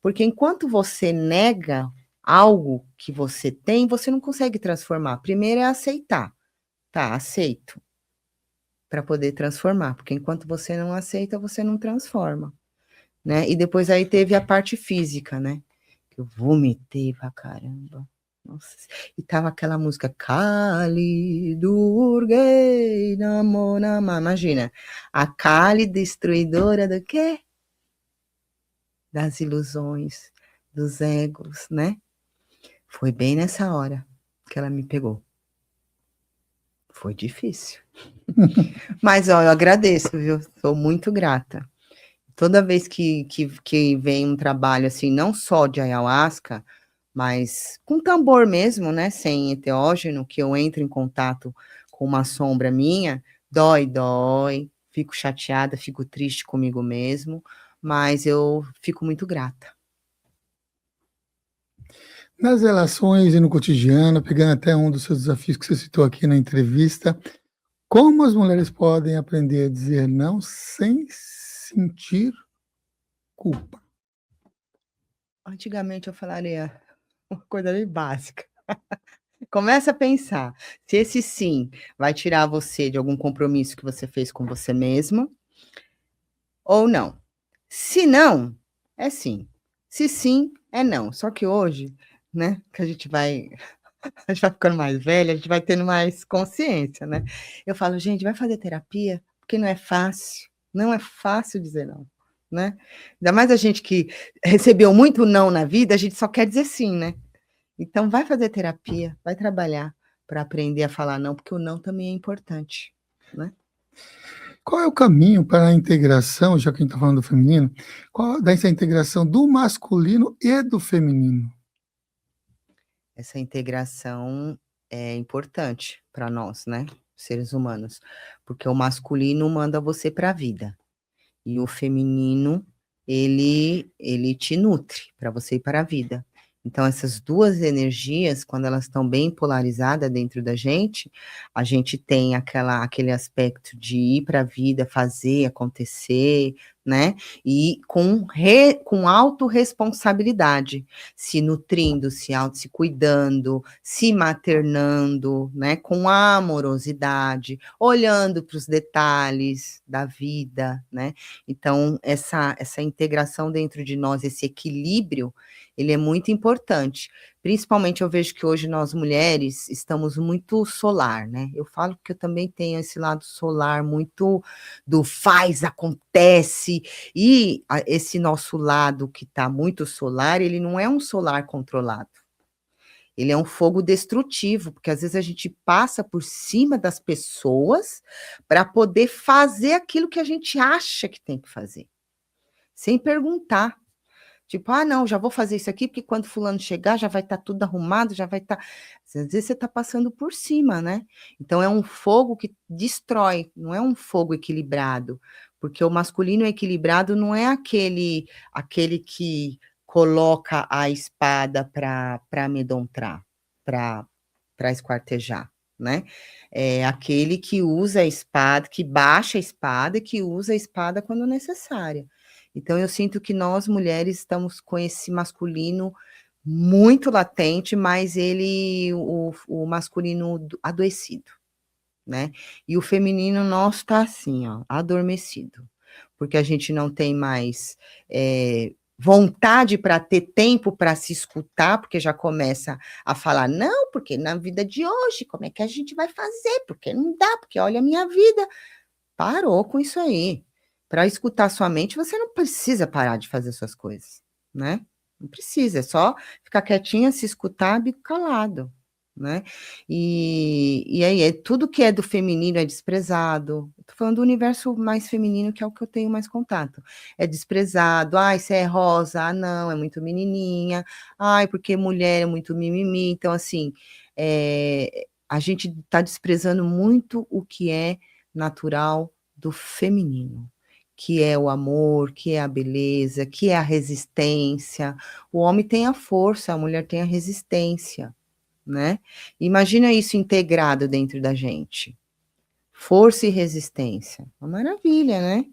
Porque enquanto você nega algo que você tem, você não consegue transformar. Primeiro é aceitar. Tá, aceito. Para poder transformar. Porque enquanto você não aceita, você não transforma. Né? E depois aí teve a parte física, né? Que eu vomitei pra caramba. Nossa. E tava aquela música Kali Durguei Namo Nama. Imagina, a Kali destruidora do quê? Das ilusões, dos egos, né? Foi bem nessa hora que ela me pegou. Foi difícil. Mas, ó, eu agradeço, viu? Sou muito grata. Toda vez que vem um trabalho assim, não só de ayahuasca, mas com tambor mesmo, né? Sem enteógeno, que eu entro em contato com uma sombra minha, dói, fico chateada, fico triste comigo mesmo, mas eu fico muito grata. Nas relações e no cotidiano, pegando até um dos seus desafios que você citou aqui na entrevista, como as mulheres podem aprender a dizer não sem sentir culpa? Antigamente eu falaria uma coisa bem básica. Começa a pensar se esse sim vai tirar você de algum compromisso que você fez com você mesma ou não. Se não, é sim. Se sim, é não. Só que hoje, né, que a gente vai ficando mais velha, a gente vai tendo mais consciência, né? Eu falo, gente, vai fazer terapia, porque não é fácil. Não é fácil dizer não, né? Ainda mais a gente que recebeu muito não na vida, a gente só quer dizer sim, né? Então vai fazer terapia, vai trabalhar para aprender a falar não, porque o não também é importante, né? Qual é o caminho para a integração, já que a gente está falando do feminino, qual dessa integração do masculino e do feminino? Essa integração é importante para nós, né, seres humanos, porque o masculino manda você para a vida e o feminino ele te nutre para você ir para a vida. Então, essas duas energias, quando elas estão bem polarizadas dentro da gente, a gente tem aquele aspecto de ir para a vida, fazer acontecer, né? E com autorresponsabilidade, se nutrindo, se cuidando, se maternando, né? Com amorosidade, olhando para os detalhes da vida, né? Então, essa integração dentro de nós, esse equilíbrio, ele é muito importante. Principalmente eu vejo que hoje nós mulheres estamos muito solar, né? Eu falo que eu também tenho esse lado solar muito do faz, acontece, e esse nosso lado que está muito solar, ele não é um solar controlado. Ele é um fogo destrutivo, porque às vezes a gente passa por cima das pessoas para poder fazer aquilo que a gente acha que tem que fazer, sem perguntar. Tipo, ah, não, já vou fazer isso aqui, porque quando fulano chegar já vai estar tudo arrumado, já vai estar. Às vezes você está passando por cima, né? Então é um fogo que destrói, não é um fogo equilibrado, porque o masculino equilibrado não é aquele que coloca a espada para amedrontar, para esquartejar, né? É aquele que usa a espada, que baixa a espada e que usa a espada quando necessária. Então, eu sinto que nós, mulheres, estamos com esse masculino muito latente, mas o masculino adoecido, né? E o feminino nosso está assim, ó, adormecido, porque a gente não tem mais vontade para ter tempo para se escutar, porque já começa a falar, não, porque na vida de hoje, como é que a gente vai fazer? Porque não dá, porque olha a minha vida. Parou com isso aí. Para escutar sua mente, você não precisa parar de fazer suas coisas, né? Não precisa, é só ficar quietinha, se escutar, bico calado, né? E aí, tudo que é do feminino é desprezado. Estou falando do universo mais feminino, que é o que eu tenho mais contato. É desprezado. Ai, você é rosa. Ah, não, é muito menininha. Ai, porque mulher é muito mimimi. Então, assim, a gente está desprezando muito o que é natural do feminino, que é o amor, que é a beleza, que é a resistência. O homem tem a força, a mulher tem a resistência, né? Imagina isso integrado dentro da gente. Força e resistência. Uma maravilha, né?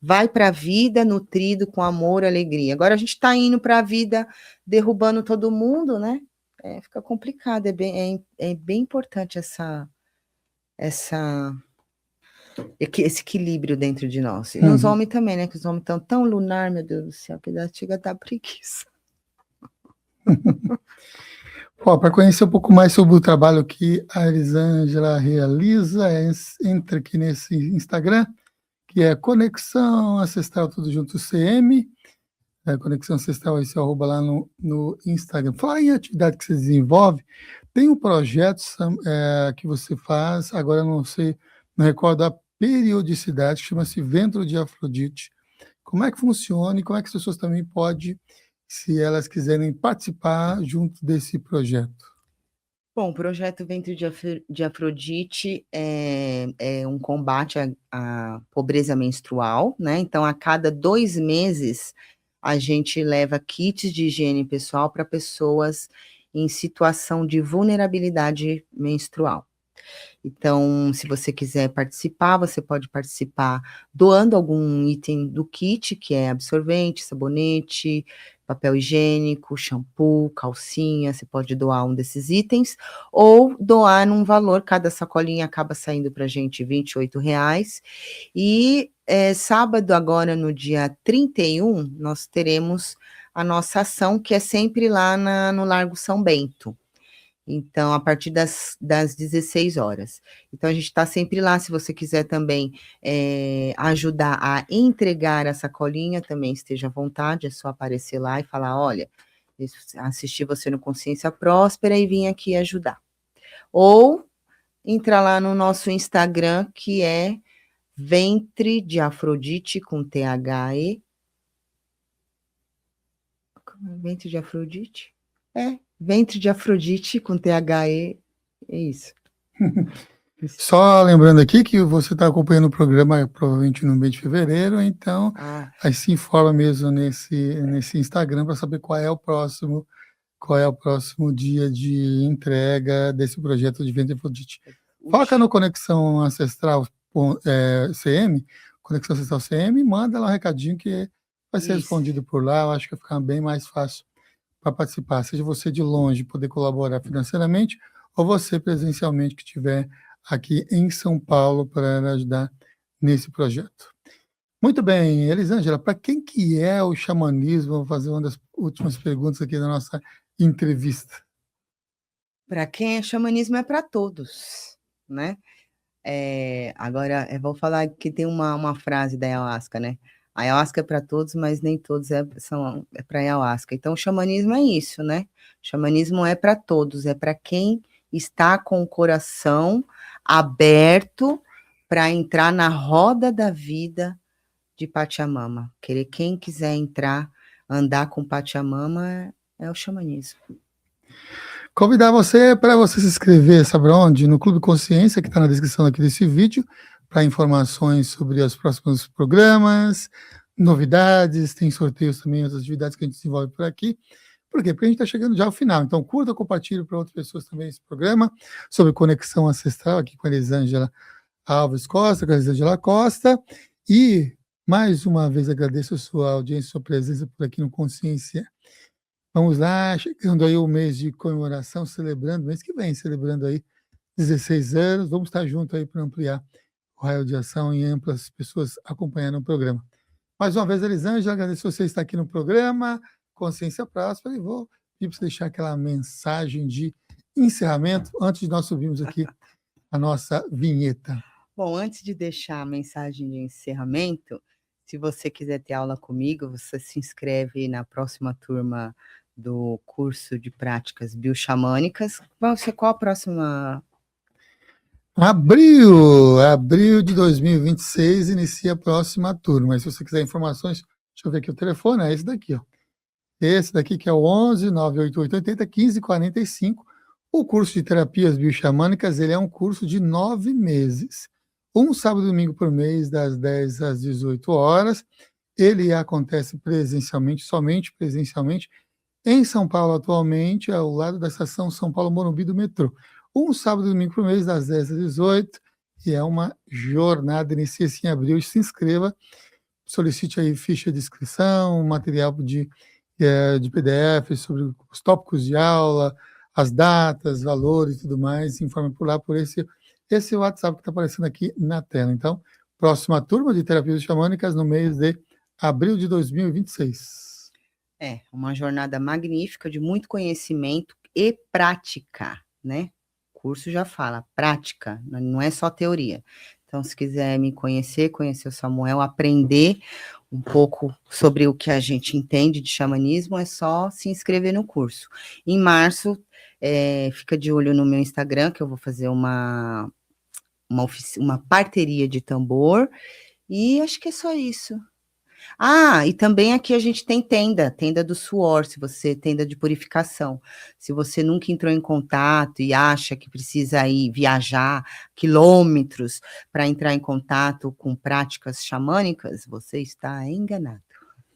Vai para a vida nutrido com amor e alegria. Agora a gente está indo para a vida derrubando todo mundo, né? Fica complicado, é bem importante essa esse equilíbrio dentro de nós. E nos Uhum. homens também, né? Que os homens estão tão lunar, meu Deus do céu, que chega a dar preguiça. Para conhecer um pouco mais sobre o trabalho que a Elisângela realiza, entra aqui nesse Instagram, que é Conexão Ancestral, tudo junto, CM. Conexão Ancestral, esse arroba lá no Instagram. Falar em atividade que você desenvolve, tem um projeto que você faz, agora eu não sei, não recordo a periodicidade, que chama-se Ventre de Afrodite. Como é que funciona e como é que as pessoas também podem, se elas quiserem participar junto desse projeto? Bom, o projeto Ventre de Afrodite é um combate à pobreza menstrual, né? Então, a cada 2 meses, a gente leva kits de higiene pessoal para pessoas em situação de vulnerabilidade menstrual. Então, se você quiser participar, você pode participar doando algum item do kit, que é absorvente, sabonete, papel higiênico, shampoo, calcinha, você pode doar um desses itens, ou doar num valor, cada sacolinha acaba saindo para a gente R$ 28. E sábado, agora no dia 31, nós teremos a nossa ação, que é sempre lá no Largo São Bento. Então, a partir das 16 horas. Então, a gente está sempre lá. Se você quiser também ajudar a entregar a sacolinha, também esteja à vontade. É só aparecer lá e falar: olha, assisti você no Consciência Próspera e vim aqui ajudar. Ou entrar lá no nosso Instagram, que é Ventre de Afrodite com THE. Ventre de Afrodite? Ventre de Afrodite com THE. É isso. Só lembrando aqui que você está acompanhando o programa provavelmente no mês de fevereiro, então aí se informa mesmo nesse Instagram para saber qual é o próximo dia de entrega desse projeto de Venda Afrodite. Foca no Conexão Ancestral CM, Conexão Ancestral CM, e manda lá um recadinho que vai ser respondido por lá. Eu acho que vai ficar bem mais fácil para participar, seja você de longe poder colaborar financeiramente, ou você presencialmente que estiver aqui em São Paulo para ajudar nesse projeto. Muito bem, Elisângela, para quem que é o xamanismo? Vou fazer uma das últimas perguntas aqui da nossa entrevista. Para quem é xamanismo é para todos, né? Agora, eu vou falar que tem uma frase da ayahuasca, né? A ayahuasca é para todos, mas nem todos é para ayahuasca. Então, o xamanismo é isso, né? O xamanismo é para todos, é para quem está com o coração aberto para entrar na roda da vida de Pachamama. Quem quiser entrar, andar com Pachamama é o xamanismo. Convidar você para você se inscrever, sabe onde? No Clube Consciência, que está na descrição aqui desse vídeo, para informações sobre os próximos programas, novidades, tem sorteios também, as atividades que a gente desenvolve por aqui. Por quê? Porque a gente está chegando já ao final. Então, curta, compartilhe para outras pessoas também esse programa sobre conexão ancestral, aqui com a Elisângela Alves Costa, com a Elisângela Costa. E, mais uma vez, agradeço a sua audiência, a sua presença por aqui no Consciência. Vamos lá, chegando aí o mês de comemoração, celebrando, mês que vem, celebrando aí 16 anos. Vamos estar juntos aí para ampliar o raio de ação e amplas pessoas acompanhando o programa. Mais uma vez, Elisângela, agradeço você estar aqui no programa Consciência Próspera e vou pedir para você deixar aquela mensagem de encerramento antes de nós subirmos aqui a nossa vinheta. Bom, antes de deixar a mensagem de encerramento, se você quiser ter aula comigo, você se inscreve na próxima turma do curso de práticas bioxamânicas. Qual a próxima? Abril de 2026 inicia a próxima turma. Mas se você quiser informações, deixa eu ver aqui o telefone, é esse daqui, ó. Esse daqui que é o 11 988 80 15 45. O curso de terapias bioxamânicas, ele é um curso de 9 meses. Um sábado e domingo por mês, das 10 às 18 horas. Ele acontece presencialmente, somente presencialmente, em São Paulo atualmente, ao lado da estação São Paulo Morumbi do metrô. Um sábado e domingo por mês, das 10 às 18, e é uma jornada, inicia-se em abril. Se inscreva, solicite aí ficha de inscrição, material de PDF sobre os tópicos de aula, as datas, valores e tudo mais, informe por lá, por esse WhatsApp que está aparecendo aqui na tela. Então, próxima turma de terapias xamânicas no mês de abril de 2026. Uma jornada magnífica de muito conhecimento e prática, né? O curso já fala, prática, não é só teoria. Então, se quiser me conhecer o Samuel, aprender um pouco sobre o que a gente entende de xamanismo, é só se inscrever no curso. Em março, fica de olho no meu Instagram, que eu vou fazer uma parteria de tambor, e acho que é só isso. E também aqui a gente tem tenda do suor, tenda de purificação. Se você nunca entrou em contato e acha que precisa ir viajar quilômetros para entrar em contato com práticas xamânicas, você está enganado.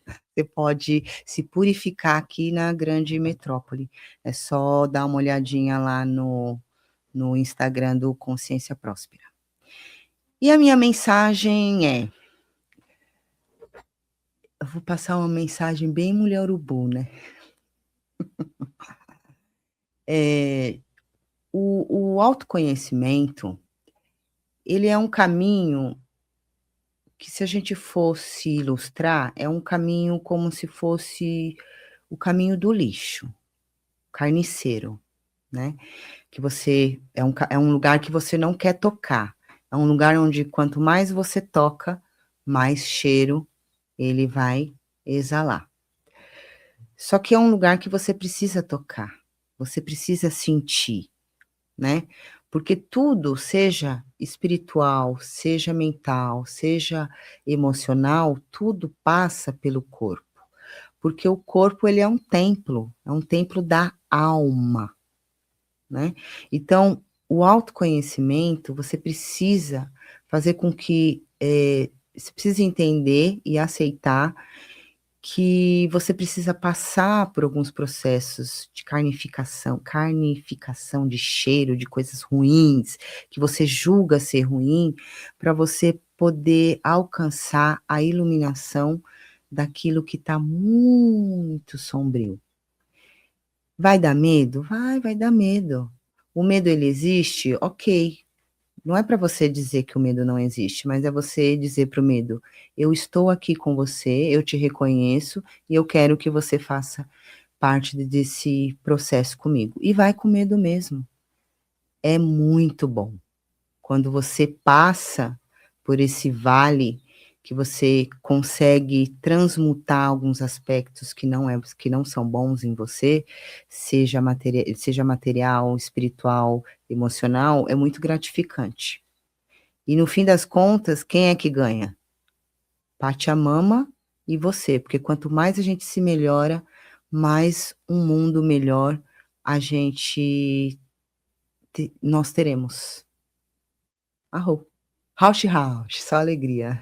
Você pode se purificar aqui na grande metrópole. É só dar uma olhadinha lá no Instagram do Consciência Próspera. E a minha mensagem eu vou passar uma mensagem bem mulher urubu, né? O autoconhecimento, ele é um caminho que, se a gente fosse ilustrar, é um caminho como se fosse o caminho do lixo, carniceiro, né? Que você é um lugar que você não quer tocar. É um lugar onde quanto mais você toca, mais cheiro ele vai exalar. Só que é um lugar que você precisa tocar, você precisa sentir, né? Porque tudo, seja espiritual, seja mental, seja emocional, tudo passa pelo corpo. Porque o corpo, ele é um templo da alma, né? Então, o autoconhecimento, você precisa fazer com que, você precisa entender e aceitar que você precisa passar por alguns processos de carnificação de cheiro, de coisas ruins, que você julga ser ruim, para você poder alcançar a iluminação daquilo que está muito sombrio. Vai dar medo? Vai dar medo. O medo ele existe? Ok. Não é para você dizer que o medo não existe, mas é você dizer para o medo: "Eu estou aqui com você, eu te reconheço e eu quero que você faça parte desse processo comigo". E vai com medo mesmo. É muito bom. Quando você passa por esse vale, que você consegue transmutar alguns aspectos que não são bons em você, seja material, espiritual, emocional, é muito gratificante. E no fim das contas, quem é que ganha? Pachamama e você, porque quanto mais a gente se melhora, mais um mundo melhor a gente nós teremos. Arro. Rausch, rausch, só alegria.